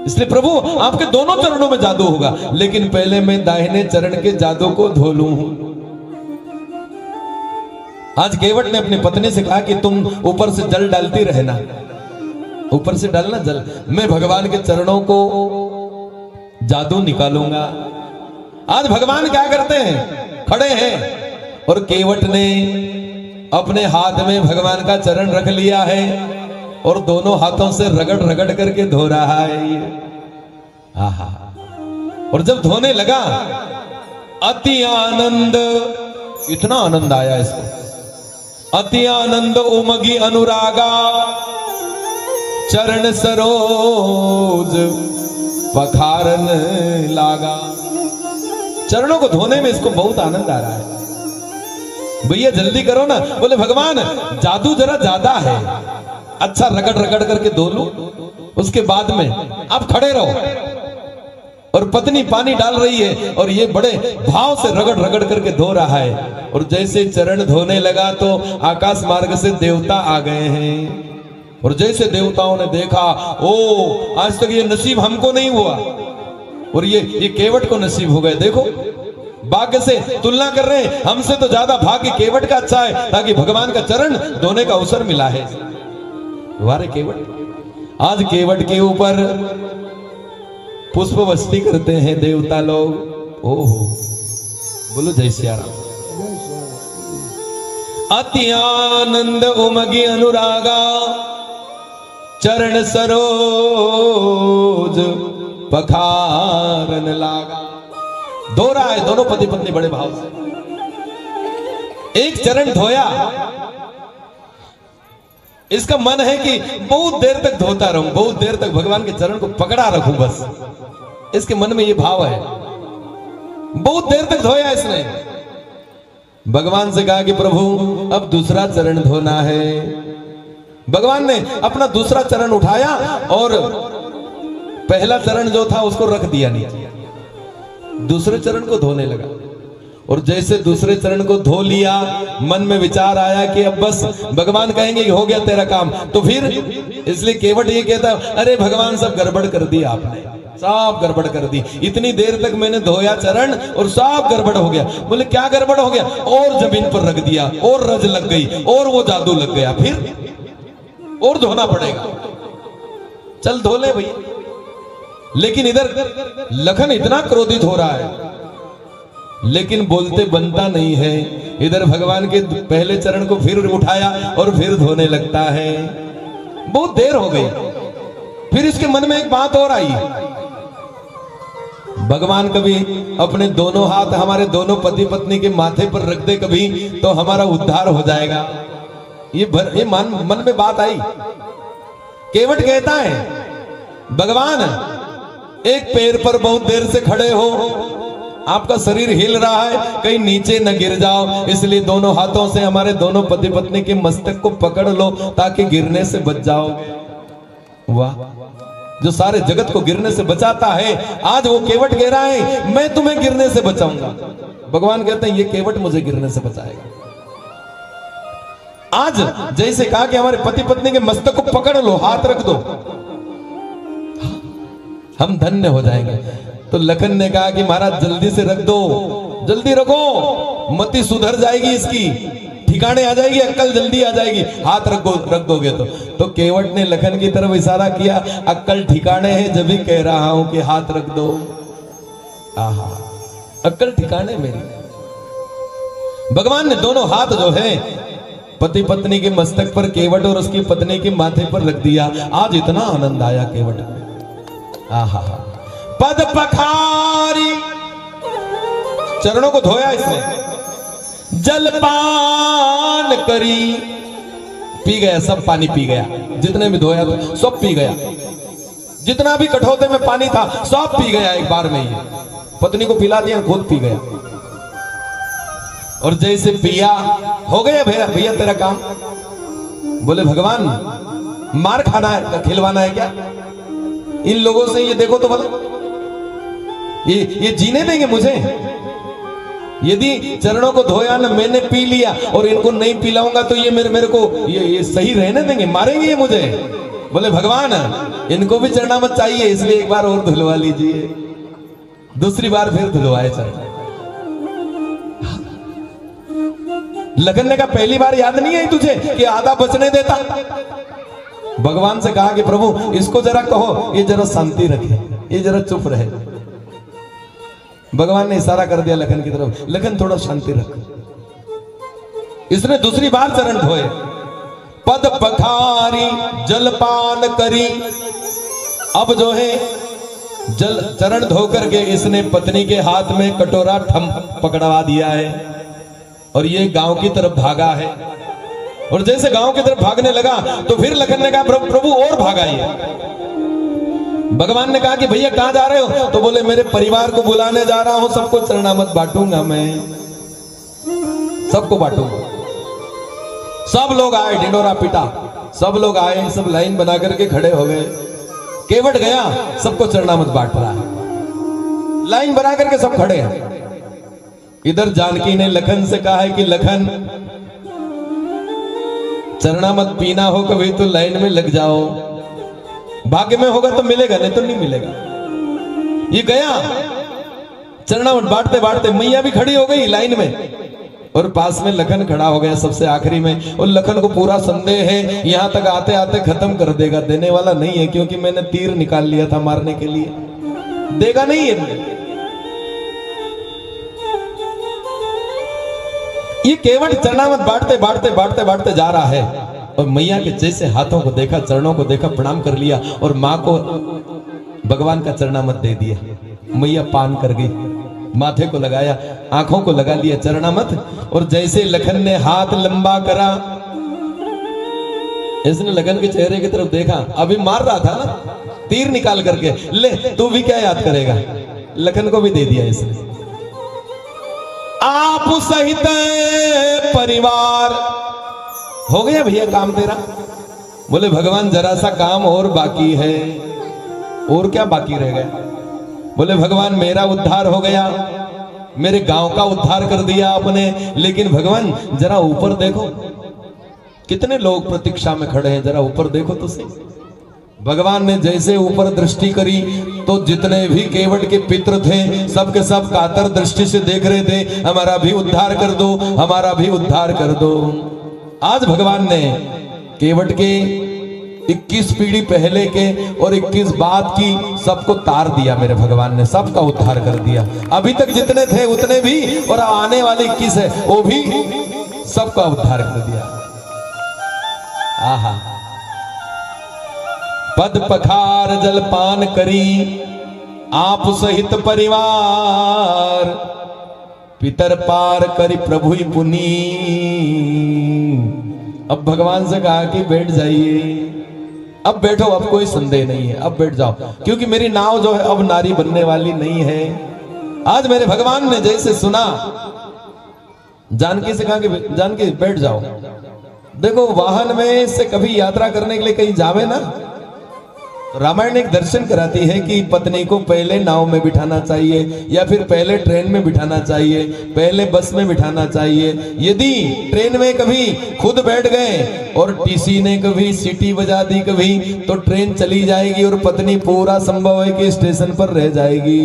A: इसलिए प्रभु आपके दोनों चरणों में जादू होगा, लेकिन पहले मैं दाहिने चरण के जादू को धो लूं। आज केवट ने अपनी पत्नी से कहा कि तुम ऊपर से जल डालती रहना, ऊपर से डालना जल, मैं भगवान के चरणों को जादू निकालूंगा। आज भगवान क्या करते हैं, खड़े हैं और केवट ने अपने हाथ में भगवान का चरण रख लिया है और दोनों हाथों से रगड़ रगड़ करके धो रहा है ये। आहा, और जब धोने लगा अति आनंद, इतना आनंद आया इसको, अति आनंद उमगी अनुरागा चरण सरोज पखारन लागा। चरणों को धोने में इसको बहुत आनंद आ रहा है। भैया जल्दी करो ना। बोले भगवान जादू जरा ज्यादा है, अच्छा रगड़ रगड़ करके धो लो, उसके बाद में आप खड़े रहो। और पत्नी पानी डाल रही है और ये बड़े भाव से रगड़ रगड़ करके धो रहा है। और जैसे चरण धोने लगा तो आकाश मार्ग से देवता आ गए हैं। और जैसे देवताओं ने देखा, ओ आज तक ये नसीब हमको नहीं हुआ और ये केवट को नसीब हो गए। देखो भाग्य से तुलना कर रहे हैं, हमसे तो ज्यादा भाग्य केवट का अच्छा है, ताकि भगवान का चरण धोने का अवसर मिला है। तुम्हारे केवट, आज केवट के ऊपर पुष्प वृष्टि करते हैं देवता लोग। ओहो, बोलो जय सिया राम। अति आनंद उमगी अनुरागा चरण सरोज पखारन लागा। धो रहा है दोनों पति पत्नी बड़े भाव से। एक चरण धोया, इसका मन है कि बहुत देर तक धोता रहूं, बहुत देर तक भगवान के चरण को पकड़ा रखूं, बस इसके मन में ये भाव है। बहुत देर तक धोया इसने। भगवान से कहा कि प्रभु अब दूसरा चरण धोना है। भगवान ने अपना दूसरा चरण उठाया और पहला चरण जो था उसको रख दिया नीचे, दूसरे चरण को धोने लगा। और जैसे दूसरे चरण को धो लिया, मन में विचार आया कि अब बस भगवान कहेंगे कि हो गया तेरा काम, तो फिर इसलिए केवट ये कहता, अरे भगवान सब गड़बड़ कर दी आपने, सब गड़बड़ कर दी। इतनी देर तक मैंने धोया चरण और सब गड़बड़ हो गया। बोले क्या गड़बड़ हो गया? और जमीन पर रख दिया और रज लग गई और वो जादू लग गया, फिर और धोना पड़ेगा। चल धो ले भैया। लेकिन इधर लखन इतना क्रोधित हो रहा है, लेकिन बोलते बनता नहीं है। इधर भगवान के पहले चरण को फिर उठाया और फिर धोने लगता है। बहुत देर हो गई। फिर इसके मन में एक बात और आई, भगवान कभी अपने दोनों हाथ हमारे दोनों पति पत्नी के माथे पर रख दे कभी, तो हमारा उद्धार हो जाएगा। ये मन में बात आई। केवट कहता है, भगवान एक पैर पर बहुत देर से खड़े हो, आपका शरीर हिल रहा है, कहीं नीचे न गिर जाओ, इसलिए दोनों हाथों से हमारे दोनों पति पत्नी के मस्तक को पकड़ लो ताकि गिरने से बच जाओगे। वाह, जो सारे जगत को गिरने से बचाता है, आज वो केवट कह रहा है मैं तुम्हें गिरने से बचाऊंगा। भगवान कहते हैं ये केवट मुझे गिरने से बचाएगा। आज जैसे कहा कि हमारे पति पत्नी के मस्तक को पकड़ लो, हाथ रख दो, हम धन्य हो जाएंगे। तो लखन ने कहा कि महाराज जल्दी से रख दो, जल्दी रखो, मति सुधर जाएगी, इसकी ठिकाने आ जाएगी, अक्कल जल्दी आ जाएगी, हाथ रख दोगे तो केवट ने लखन की तरफ इशारा किया, अक्कल ठिकाने है जब भी कह रहा हूं कि हाथ रख दो। आहा, अक्कल ठिकाने मेरी। भगवान ने दोनों हाथ जो है पति पत्नी के मस्तक पर, केवट और उसकी पत्नी के माथे पर रख दिया। आज इतना आनंद आया केवट को। आहा, पद पखारी, चरणों को धोया इसने, जलपान करी, पी गया, सब पानी पी गया, जितने भी धोया तो सब पी गया, जितना भी कठौते में पानी था सब पी गया एक बार में ही। पत्नी को पिला दिया, खुद पी गया। और जैसे पिया, हो गया भैया भैया तेरा काम। बोले भगवान मार खाना है, खिलवाना है क्या इन लोगों से? ये देखो तो भला, ये जीने देंगे मुझे? यदि चरणों को धोया ना, मैंने पी लिया और इनको नहीं पिलाऊंगा तो ये मेरे को ये सही रहने देंगे? मारेंगे ये मुझे? बोले भगवान इनको भी चरणामत चाहिए, इसलिए एक बार और धुलवा लीजिए। दूसरी बार फिर धुलवाए चरण। लखन ने कहा पहली बार याद नहीं आई तुझे कि आधा बचने देता? भगवान से कहा कि प्रभु इसको जरा कहो, ये जरा शांति रखे, ये जरा चुप रहे। भगवान ने इशारा कर दिया लखन की तरफ, लखन थोड़ा शांति रख। इसने दूसरी बार चरण धोए, पद पखारी जलपान करी। अब जो है जल चरण धो करके इसने पत्नी के हाथ में कटोरा ठम पकड़वा दिया है और ये गांव की तरफ भागा है। और जैसे गांव की तरफ भागने लगा तो फिर लखन ने कहा प्रभु और भागाइए। भगवान ने कहा कि भैया कहां जा रहे हो? तो बोले मेरे परिवार को बुलाने जा रहा हूं, सबको चरणामत बांटूंगा, मैं सबको बांटूंगा। सब लोग आए, ढिंडोरा पिटा, सब लोग आए, सब लाइन बना करके खड़े हो गए। केवट गया, सबको चरणामत बांट रहा है, लाइन बना करके सब खड़े हैं। इधर जानकी ने लखन से कहा है कि लखन चरणामत पीना हो कभी तो लाइन में लग जाओ, भाग्य में होगा तो मिलेगा, नहीं तो नहीं मिलेगा। ये गया चरणामत बांटते बांटते, मैया भी खड़ी हो गई लाइन में और पास में लखन खड़ा हो गया सबसे आखिरी में। और लखन को पूरा संदेह है यहां तक आते आते खत्म कर देगा, देने वाला नहीं है क्योंकि मैंने तीर निकाल लिया था मारने के लिए, देगा नहीं है। ये केवट चरणामत बांटते बांटते बांटते बांटते जा रहा है और मैया के जैसे हाथों को देखा, चरणों को देखा, प्रणाम कर लिया और माँ को भगवान का चरणामत दे दिया। मैया पान कर गई, माथे को लगाया, आंखों को लगा लिया चरणामत। और जैसे लखन ने हाथ लंबा करा, इसने लखन के चेहरे की तरफ देखा, अभी मार रहा था ना तीर निकाल करके, ले तू भी क्या याद करेगा, लखन को भी दे दिया इसने। आप सहित परिवार हो गया भैया काम तेरा। बोले भगवान जरा सा काम और बाकी है। और क्या बाकी रह गया? बोले भगवान मेरा उद्धार हो गया, मेरे गांव का उद्धार कर दिया आपने, लेकिन भगवान जरा ऊपर देखो, कितने लोग प्रतीक्षा में खड़े हैं, जरा ऊपर देखो तो सही। भगवान ने जैसे ऊपर दृष्टि करी तो जितने भी केवट के पितृ थे सब के सब कातर दृष्टि से देख रहे थे, हमारा भी उद्धार कर दो, हमारा भी उद्धार कर दो। आज भगवान ने केवट के 21 पीढ़ी पहले के और 21 बाद की सबको तार दिया, मेरे भगवान ने सबका उद्धार कर दिया। अभी तक जितने थे उतने भी और आने वाले 21 है वो भी सबका उद्धार कर दिया। आहा, पद पखार जलपान करी आप सहित परिवार, पितर पार करी प्रभु ही पुनी। अब भगवान से कहा कि बैठ जाइए, अब बैठो, अब कोई संदेह नहीं है, अब बैठ जाओ, क्योंकि मेरी नाव जो है अब नारी बनने वाली नहीं है। आज मेरे भगवान ने जैसे सुना, जानकी से कहा कि जानकी बैठ जाओ। देखो वाहन में से कभी यात्रा करने के लिए कहीं जावे ना, रामायण एक दर्शन कराती है कि पत्नी को पहले नाव में बिठाना चाहिए, या फिर पहले ट्रेन में बिठाना चाहिए, पहले बस में बिठाना चाहिए। यदि ट्रेन में कभी खुद बैठ गए और टीसी ने कभी सीटी बजा दी कभी, तो ट्रेन चली जाएगी और पत्नी पूरा संभव है कि स्टेशन पर रह जाएगी।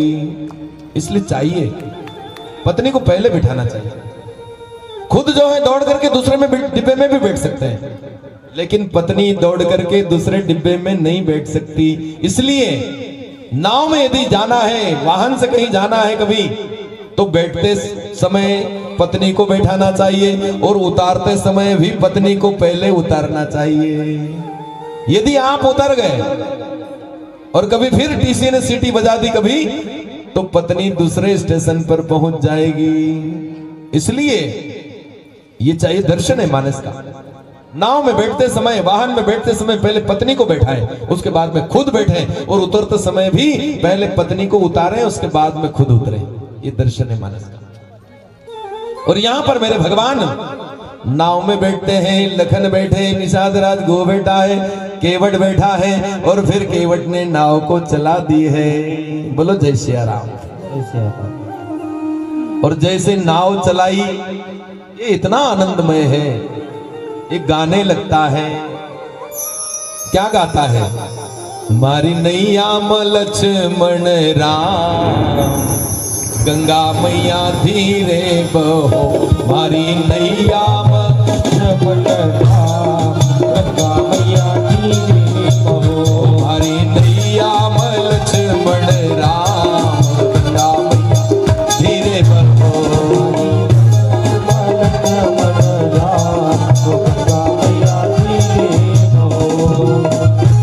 A: इसलिए चाहिए पत्नी को पहले बिठाना चाहिए। खुद जो है दौड़ करके दूसरे में डिब्बे में भी बैठ सकते हैं, लेकिन पत्नी दौड़ करके दूसरे डिब्बे में नहीं बैठ सकती। इसलिए नाव में यदि जाना है, वाहन से कहीं जाना है कभी, तो बैठते समय पत्नी को बैठाना चाहिए और उतारते समय भी पत्नी को पहले उतारना चाहिए। यदि आप उतर गए और कभी फिर टीसी ने सीटी बजा दी कभी, तो पत्नी दूसरे स्टेशन पर पहुंच जाएगी। इसलिए ये चाहिए, दर्शन है मानस का। नाव में बैठते समय, वाहन में बैठते समय पहले पत्नी को बैठाएं, उसके बाद में खुद बैठें, और उतरते समय भी पहले पत्नी को उतारें, उसके बाद में खुद उतरें। ये दर्शन है मानस का। और यहां पर मेरे भगवान नाव में बैठते हैं, लखन बैठे, निषाद राज गो बैठा है, केवट बैठा है, और फिर केवट ने नाव को चला दी है। बोलो जय सिया राम। और जैसे नाव चलाई, ये इतना आनंदमय है, एक गाने लगता है। क्या गाता है? मारी नैया लक्ष्मण राम, गंगा मैया धीरे बहो। मारी नैया लक्ष्मण राम, गंगा मैया धीरे बहो। मारी नैया लक्ष्मण राम, गंगा मैया धीरे बहो।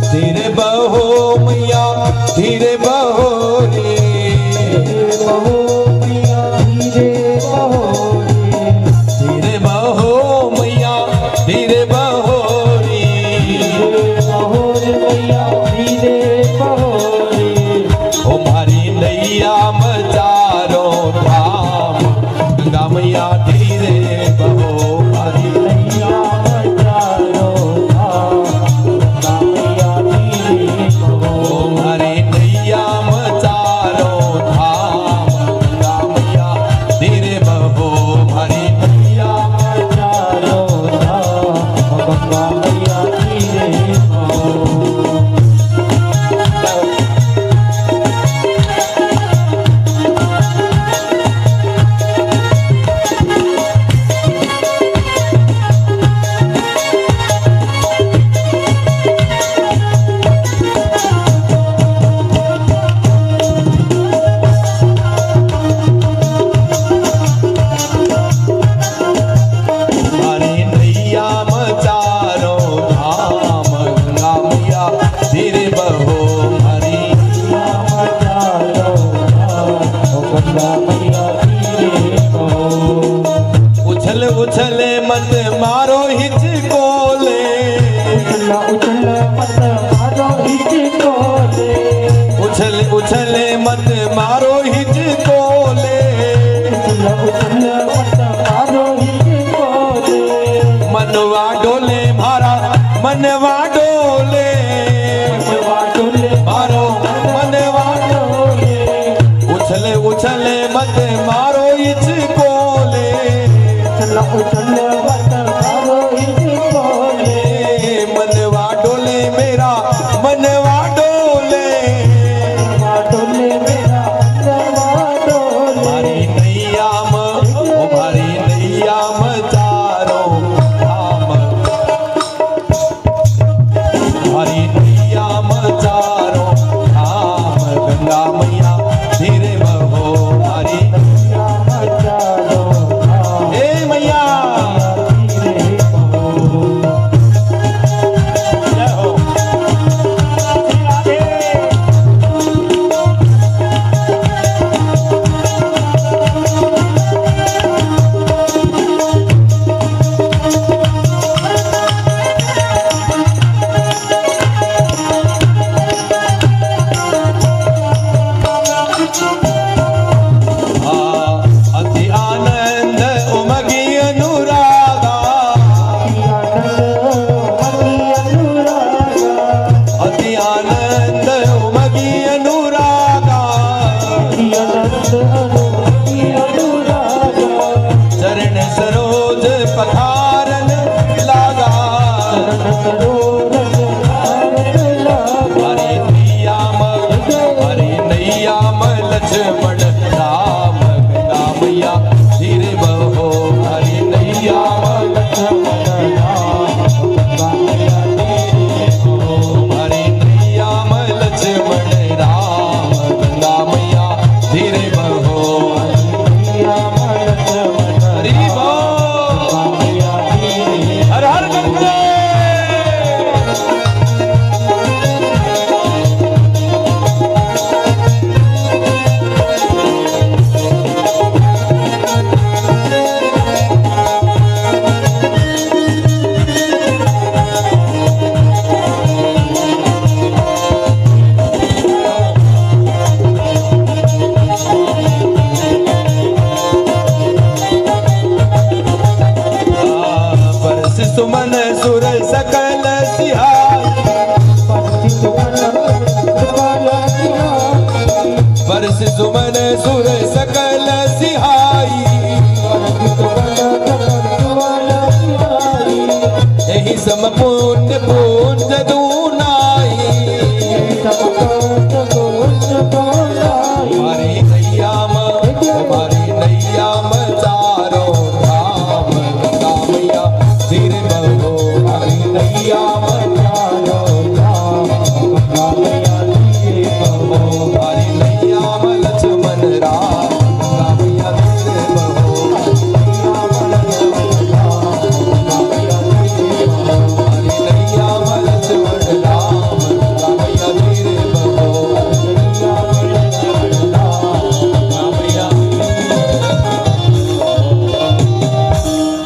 A: धीरे बहो मैया धीरे बहो रे, बहो मैया धीरे बहो रे। धीरे बहो मैया धीरे बहो रे, बहो रे मैया धीरे बहो रे। ओ मारी नैया मचारो धाम, गंगा मैया धीरे बहो। मारी नैया मचारो धाम, गंगा मैया धीरे बहो। मारी नैया मचारो धाम, गंगा मैया धीरे बहो। मारी नैया मचारो धाम, गंगा मैया धीरे बहो। उछले मत मारो हिचकोले, उछला उछले मत मारो हिचकोले। उछले उछले मत मारो हिचकोले, उछला उछले मत मारो हिचकोले। मनवा डोले मारा मनवा डोले, मनवा डोले मारो मनवा डोले। उछले उछले मत मारो हिचकोले, उछले मत मारो हिचकोले। मनवा डोले मेरा मनवा डोले, मनवा डोले मेरा मनवा डोले। मारी नैया ओ मारी नैया चारो धाम, मारी नैया चारो धाम, गंगा मैया धीरे बहो। मारी नैया चारो धाम, हे मैया मैया धीरे बहो हरी नैया हरी नैया लक्ष्मण राम गंगा मैया धीरे बहो हरी हर हर गंगे सुमन सुर सकल सिहाय वर्ष सुमन सुर सकल सिहाई यही सम पुण्य पुण्य दूनाई हमारी नैया चारों धाम गंगा मैया धीरे बहो हरी नैया हरी नैया लक्ष्मण राम गंगा मैया धीरे बहो हरी नैया लक्ष्मण राम गंगा मैया धीरे बहो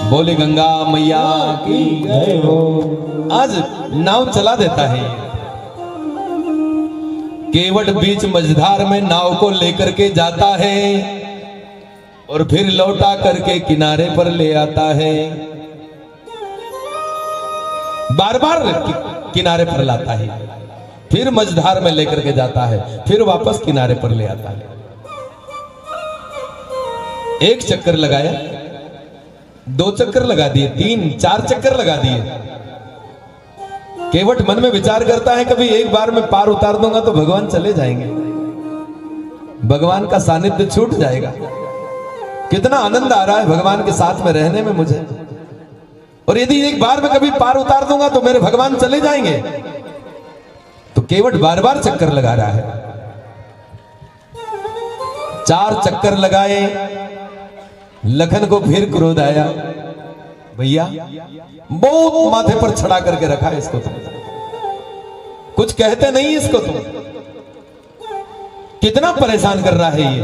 A: बोले गंगा मैया की जय हो। आज नाव चला देता है केवट बीच मझधार में नाव को लेकर के जाता है और फिर लौटा करके किनारे पर ले आता है। बार बार किनारे पर लाता है, फिर मझधार में लेकर के जाता है, फिर वापस किनारे पर ले आता है। एक चक्कर लगाया, 2 चक्कर लगा दिए, 3 4 चक्कर लगा दिए। केवट मन में विचार करता है कभी एक बार में पार उतार दूंगा तो भगवान चले जाएंगे, भगवान का सानिध्य छूट जाएगा। कितना आनंद आ रहा है भगवान के साथ में रहने में मुझे, और यदि एक बार में कभी पार उतार दूंगा तो मेरे भगवान चले जाएंगे। तो केवट बार बार चक्कर लगा रहा है। 4 चक्कर लगाए, लखन को फिर क्रोध आया, भैया बहुत माथे पर छड़ा करके रखा है इसको, तुम कुछ कहते नहीं इसको, तुम कितना परेशान कर रहा है ये।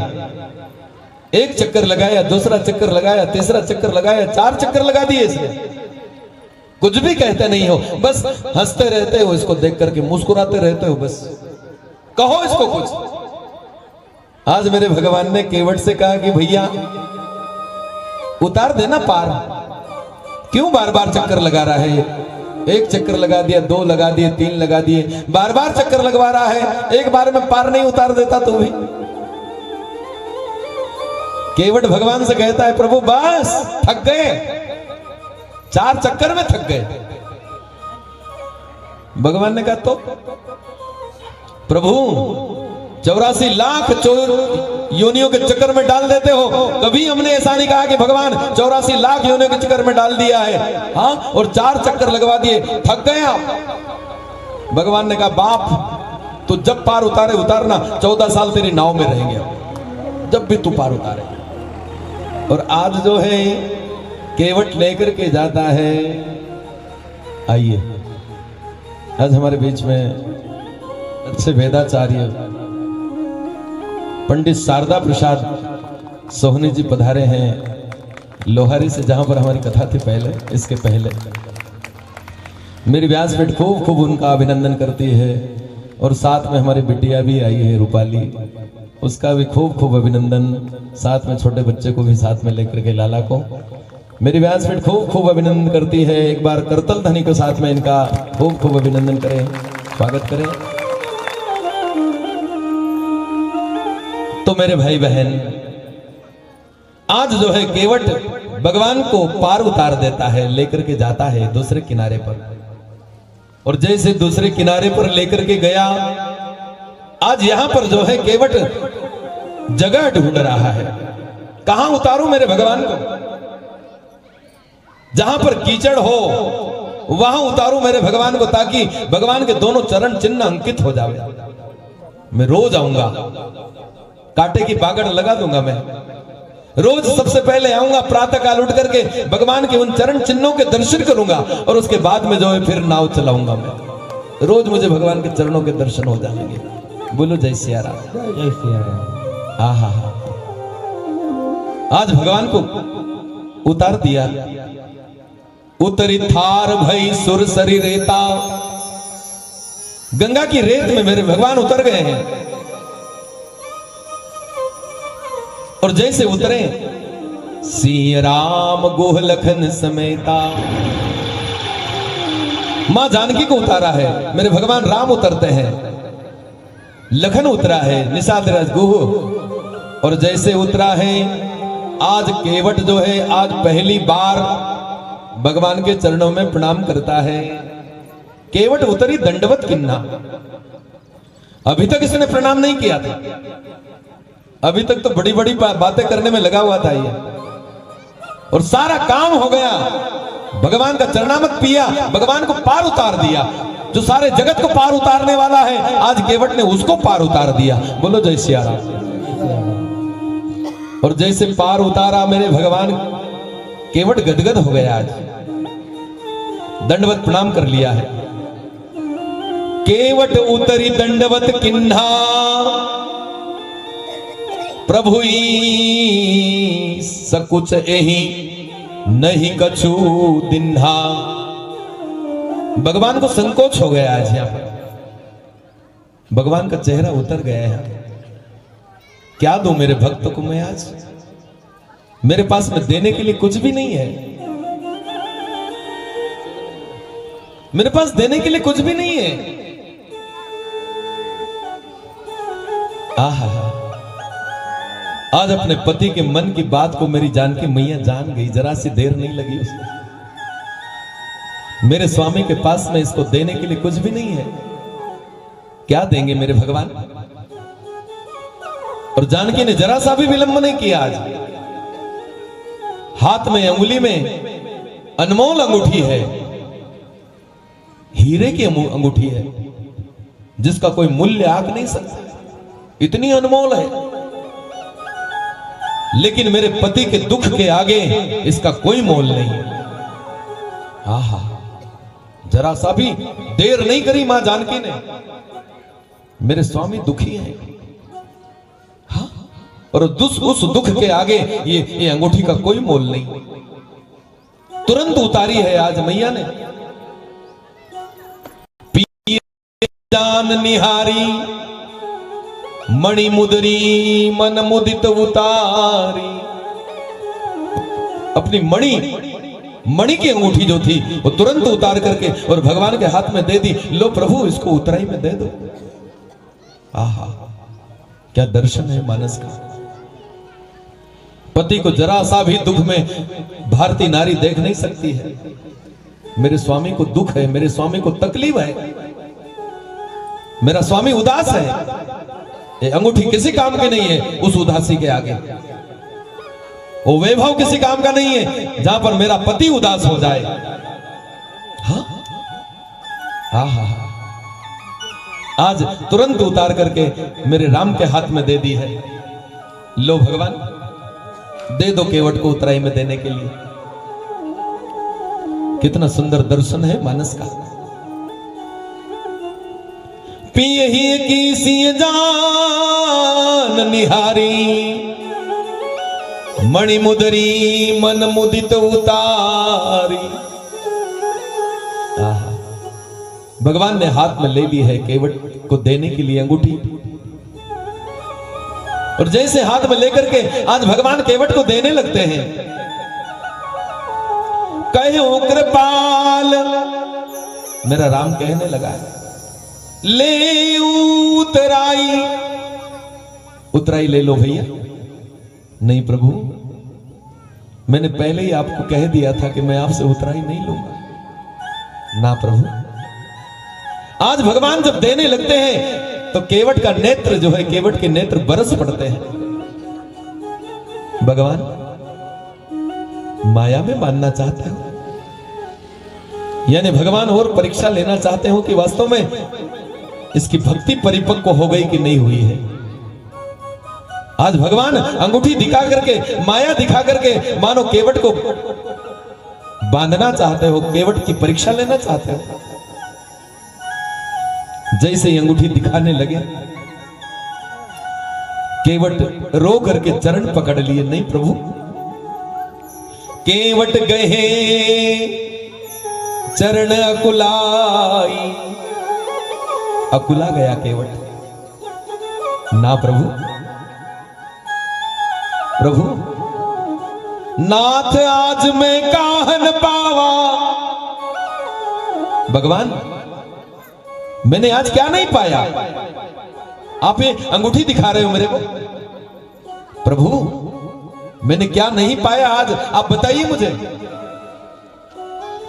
A: एक चक्कर लगाया, दूसरा चक्कर लगाया, तीसरा चक्कर लगाया, 4 चक्कर लगा दिए इसने, कुछ भी कहते नहीं हो, बस हंसते रहते हो, इसको देख करके मुस्कुराते रहते हो, बस कहो इसको कुछ। आज मेरे भगवान ने केवट से कहा कि भैया उतार देना पार, क्यों बार बार चक्कर लगा रहा है। एक चक्कर लगा दिया, 2 लगा दिए, 3 लगा दिए, बार बार चक्कर लगवा रहा है, एक बार में पार नहीं उतार देता तू भी। केवट भगवान से कहता है प्रभु बस थक गए, 4 चक्कर में थक गए। भगवान ने कहा तो प्रभु 84 लाख योनियों के चक्कर में डाल देते हो, कभी हमने ऐसा नहीं कहा कि भगवान 84 लाख योनियों के चक्कर में डाल दिया है, हाँ, और 4 चक्कर लगवा दिए, थक गए आप। भगवान ने कहा बाप तो जब पार उतारे उतारना, 14 साल तेरी नाव में रहेंगे, जब भी तू पार उतारे। और आज जो है केवट लेकर के जाता है। आइए आज हमारे बीच में अच्छे वेदाचार्य पंडित शारदा प्रसाद सोहनी जी पधारे हैं लोहारी से, जहां पर हमारी कथा थी पहले, इसके पहले मेरी व्यासपीठ खूब उनका अभिनंदन करती है, और साथ में हमारी बिटिया भी आई है रूपाली, उसका भी खूब अभिनंदन, साथ में छोटे बच्चे को भी साथ में लेकर के लाला को मेरी व्यासपीठ खूब अभिनंदन करती है। एक बार करतल धनी को साथ में इनका खूब अभिनंदन करें, स्वागत करें। तो मेरे भाई बहन, आज जो है केवट भगवान को पार उतार देता है, लेकर के जाता है दूसरे किनारे पर, और जैसे दूसरे किनारे पर लेकर के गया, आज यहां पर जो है केवट जगह ढूंढ रहा है। कहां उतारूं मेरे भगवान को? जहां पर कीचड़ हो वहां उतारूं मेरे भगवान को, ताकि भगवान के दोनों चरण चिन्ह अंकित हो जावे। मैं रोज आऊंगा, कांटे की बागड़ लगा दूंगा। मैं रोज सबसे पहले आऊंगा, प्रातः काल उठ करके भगवान के उन चरण चिन्हों के दर्शन करूंगा, और उसके बाद में जो है फिर नाव चलाऊंगा। मैं रोज मुझे भगवान के चरणों के दर्शन हो जाएंगे। बोलो जय सिया राम।
B: जय सिया राम।
A: आहा, आज भगवान को उतार दिया। उतरी थार भई सुरसरी रेता, गंगा की रेत में मेरे भगवान उतर गए हैं। और जैसे उतरे, सिया राम गोह लखन समेता। मां जानकी को उतारा है, मेरे भगवान राम उतरते हैं। लखन उतरा है, निषाद रज गोह। और जैसे उतरा है आज केवट जो है, आज पहली बार भगवान के चरणों में प्रणाम करता है। केवट उतरी दंडवत किन्ना। अभी तक इसने प्रणाम नहीं किया था, अभी तक तो बड़ी बड़ी बातें करने में लगा हुआ था ये, और सारा काम हो गया। भगवान का चरणामृत पिया, भगवान को पार उतार दिया। जो सारे जगत को पार उतारने वाला है, आज केवट ने उसको पार उतार दिया। बोलो जय सिया राम। और जैसे पार उतारा मेरे भगवान, केवट गदगद हो गया। आज दंडवत प्रणाम कर लिया है। केवट उतरी दंडवत किन्हा, प्रभु ई सकुच एही नहीं कछु दिन्हा। भगवान को संकोच हो गया आज यहां पर। भगवान का चेहरा उतर गया है। क्या दूं मेरे भक्त को मैं आज? मेरे पास में देने के लिए कुछ भी नहीं है। मेरे पास देने के लिए कुछ भी नहीं है। आहा, आज अपने पति के मन की बात को मेरी जानकी मैया जान गई। जरा सी देर नहीं लगी उसको। मेरे स्वामी के पास में इसको देने के लिए कुछ भी नहीं है। क्या देंगे मेरे भगवान? और जानकी ने जरा सा भी विलंब नहीं किया। आज हाथ में अंगुली में अनमोल अंगूठी है, हीरे की अंगूठी है, जिसका कोई मूल्य आंक नहीं सकता, इतनी अनमोल है। लेकिन मेरे पति के दुख के आगे इसका कोई मोल नहीं। आहा, जरा सा भी देर नहीं करी मां जानकी ने। मेरे स्वामी दुखी हैं, हाँ? और उस दुख के आगे ये अंगूठी का कोई मोल नहीं। तुरंत उतारी है आज मैया ने। पिए जान निहारी, मणि मुदरी मन मुदित उतारी। अपनी मणि की अंगूठी जो थी वो तुरंत उतार करके और भगवान के हाथ में दे दी। लो प्रभु, इसको उतराई में दे दो। आहा, क्या दर्शन है मानस का। पति को जरा सा भी दुख में भारतीय नारी देख नहीं सकती है। मेरे स्वामी को दुख है, मेरे स्वामी को तकलीफ है, मेरा स्वामी उदास है। ये अंगूठी किसी काम की नहीं है उस उदासी के आगे। वो वैभव किसी काम का नहीं है जहां पर मेरा पति उदास हो जाए। हाँ? हाँ, आज तुरंत उतार करके मेरे राम के हाथ में दे दी है। लो भगवान, दे दो केवट को उतराई में देने के लिए। कितना सुंदर दर्शन है मानस का। पिए ही की सी जान निहारी, मणि मुदरी मन मुदित उतारी। आहा, भगवान ने हाथ में ले ली है केवट को देने के लिए अंगूठी। और जैसे हाथ में लेकर के आज भगवान केवट को देने लगते हैं। कहो कृपाल, मेरा राम कहने लगा है, ले उतराई। उतराई ले लो भैया। नहीं प्रभु, मैंने पहले ही आपको कह दिया था कि मैं आपसे उतराई नहीं लूंगा। ना प्रभु। आज भगवान जब देने लगते हैं तो केवट का नेत्र जो है, केवट के नेत्र बरस पड़ते हैं। भगवान माया में मानना चाहते हो, यानी भगवान और परीक्षा लेना चाहते हो कि वास्तव में इसकी भक्ति परिपक्व हो गई कि नहीं हुई है। आज भगवान अंगूठी दिखा करके, माया दिखा करके मानो केवट को बांधना चाहते हो, केवट की परीक्षा लेना चाहते हो। जैसे ही अंगूठी दिखाने लगे, केवट रो करके चरण पकड़ लिए। नहीं प्रभु, केवट गए चरण अकुलाई, अकुला गया केवट। ना प्रभु, प्रभु नाथ आज मैं काहन पावा। भगवान मैंने आज क्या नहीं पाया, आप ये अंगूठी दिखा रहे हो मेरे को। प्रभु मैंने क्या नहीं पाया आज, आप बताइए मुझे।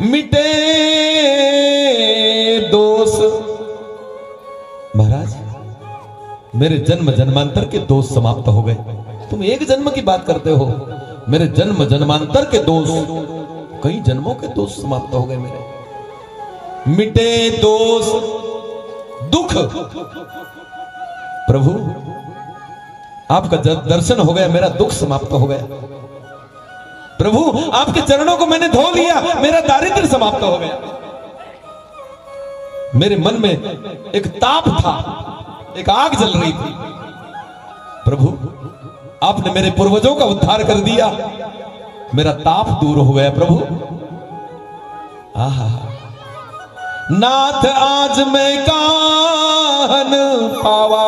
A: मिटे दोष, महाराज मेरे जन्म जन्मांतर के दोष समाप्त हो गए। तुम एक जन्म की बात करते हो, मेरे जन्म जन्मांतर के दोष, कई जन्मों के दोष समाप्त हो गए मेरे। मिटे दोष दुख, प्रभु आपका दर्शन हो गया, मेरा दुख समाप्त हो गया। प्रभु आपके चरणों को मैंने धो लिया, मेरा दारिद्र्य समाप्त हो गया। मेरे मन में एक ताप था, एक आग जल रही थी। प्रभु आपने मेरे पूर्वजों का उद्धार कर दिया, मेरा ताप दूर हो गया। प्रभु आहा, नाथ आज मैं काहन पावा,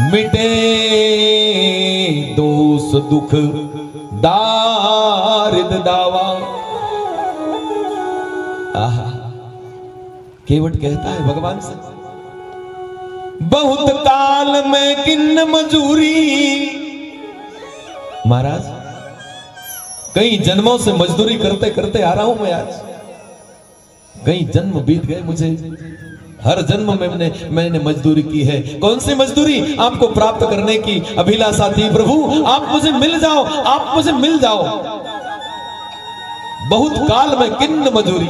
A: मिटे दोष दुख दारिद दावा। आहा, केवट कहता है भगवान से, बहुत काल में किन्न मजूरी। महाराज कई जन्मों से मजदूरी करते करते आ रहा हूं मैं। आज कई जन्म बीत गए मुझे, हर जन्म में मैंने मजदूरी की है। कौन सी मजदूरी? आपको प्राप्त करने की अभिलाषा थी। प्रभु आप मुझे मिल जाओ, आप मुझे मिल जाओ। बहुत काल में किन्न मजूरी,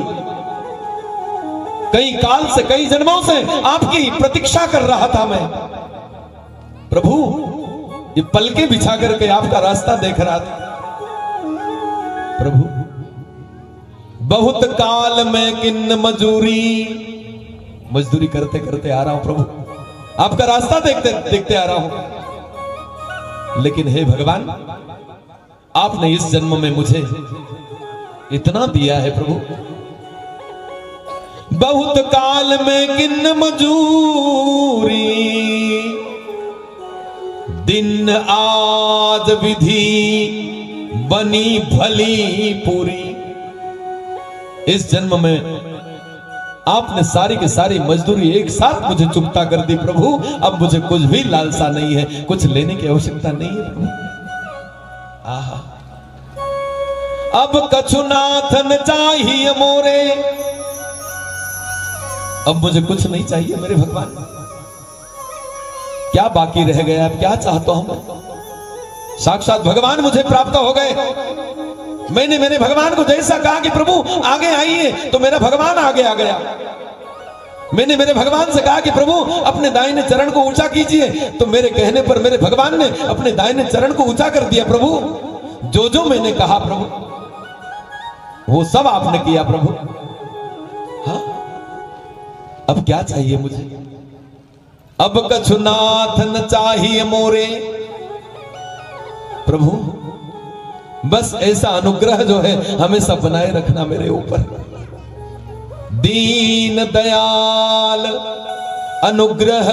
A: कई काल से, कई जन्मों से आपकी प्रतीक्षा कर रहा था मैं। प्रभु ये पलके बिछा करके आपका रास्ता देख रहा था। प्रभु बहुत काल में किन्न मजूरी, मजदूरी करते करते आ रहा हूं प्रभु, आपका रास्ता देखते देखते आ रहा हूं। लेकिन हे भगवान, आपने इस जन्म में मुझे इतना दिया है प्रभु। बहुत काल में किन्न मजूरी, दिन आज विधि बनी भली पूरी। इस जन्म में आपने सारी की सारी मजदूरी एक साथ मुझे चुकता कर दी प्रभु। अब मुझे कुछ भी लालसा नहीं है, कुछ लेने की आवश्यकता नहीं है प्रभु। आहा, अब कछुनाथन चाहिए मोरे, अब मुझे कुछ नहीं चाहिए मेरे भगवान। क्या बाकी रह गया? अब क्या चाहता हूं मैं? साक्षात भगवान मुझे प्राप्त हो गए। मैंने मेरे भगवान को जैसा कहा कि प्रभु आगे आइए, तो मेरा भगवान आगे आ गया। मैंने मेरे भगवान से कहा कि प्रभु अपने दाहिने चरण को ऊंचा कीजिए, तो मेरे कहने पर मेरे भगवान ने अपने दाहिने चरण को ऊंचा कर दिया। प्रभु जो जो मैंने कहा प्रभु वो सब आपने किया प्रभु। हाँ, अब क्या चाहिए मुझे? अब कछुनाथ न चाहिए मोरे। प्रभु बस ऐसा अनुग्रह जो है हमेशा बनाए रखना मेरे ऊपर। दीन दयाल अनुग्रह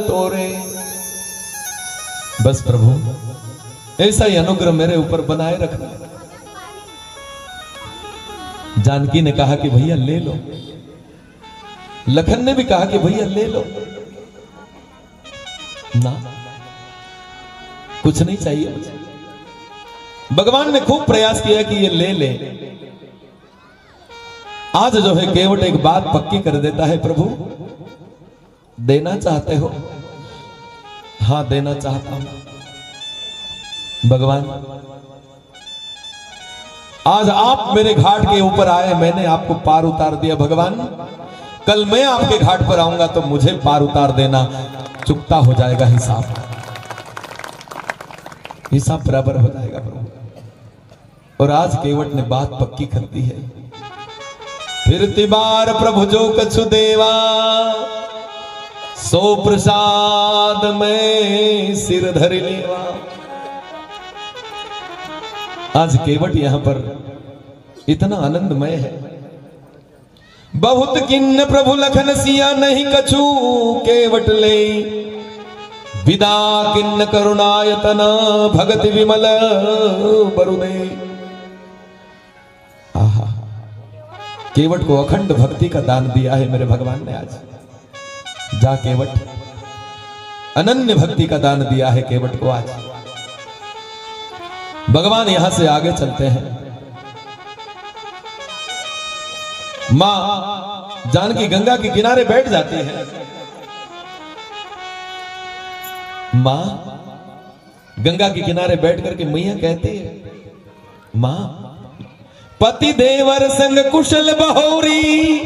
A: तोरे, बस प्रभु ऐसा ही अनुग्रह मेरे ऊपर बनाए रखना। जानकी ने कहा कि भैया ले लो, लखन ने भी कहा कि भैया ले लो। ना, कुछ नहीं चाहिए मुझे। भगवान ने खूब प्रयास किया कि ये ले ले। आज जो है केवट एक बात पक्की कर देता है, प्रभु देना चाहते हो? हाँ देना चाहता हूं। भगवान आज आप मेरे घाट के ऊपर आए, मैंने आपको पार उतार दिया। भगवान कल मैं आपके घाट पर आऊंगा तो मुझे पार उतार देना, चुकता हो जाएगा हिसाब, हिसाब बराबर हो जाएगा प्रभु। और आज केवट ने बात पक्की कर दी है। फिर तिबार प्रभु जो कछु देवा, सो प्रसाद में सिर धर लेवा। आज केवट यहां पर इतना आनंदमय है। बहुत किन्न प्रभु लखन सिया, नहीं कछु केवट ले। विदा किन्न करुणायतन, भगति विमल बरुदे। आहा, केवट को अखंड भक्ति का दान दिया है मेरे भगवान ने। आज जा केवट, अनन्य भक्ति का दान दिया है केवट को आज। भगवान यहां से आगे चलते हैं। मां जानकी गंगा के किनारे बैठ जाती है। मां गंगा के किनारे बैठ करके मैया कहती है, मां पति देवर संग कुशल बहोरी,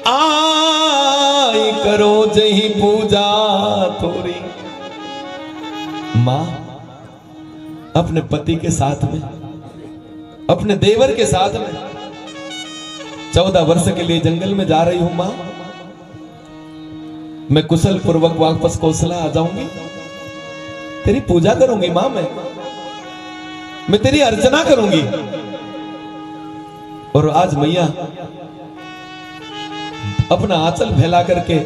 A: आई करो जही पूजा थोरी। मां अपने पति के साथ में, अपने देवर के साथ में 14 वर्ष के लिए जंगल में जा रही हूं। मां मैं कुशल पूर्वक वापस कौशला आ जाऊंगी, तेरी पूजा करूंगी। मां मैं तेरी अर्चना करूंगी। और आज मैया अपना आंचल फैला करके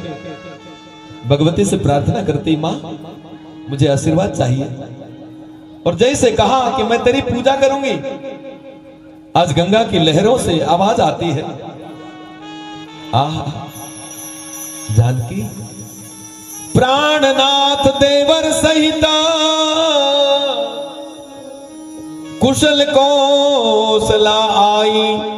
A: भगवती से प्रार्थना करती, मां मुझे आशीर्वाद चाहिए। और जैसे कहा कि मैं तेरी पूजा करूंगी, आज गंगा की लहरों से आवाज आती है, आहा जानकी प्राणनाथ देवर सहिता, कुशल कौशला आई।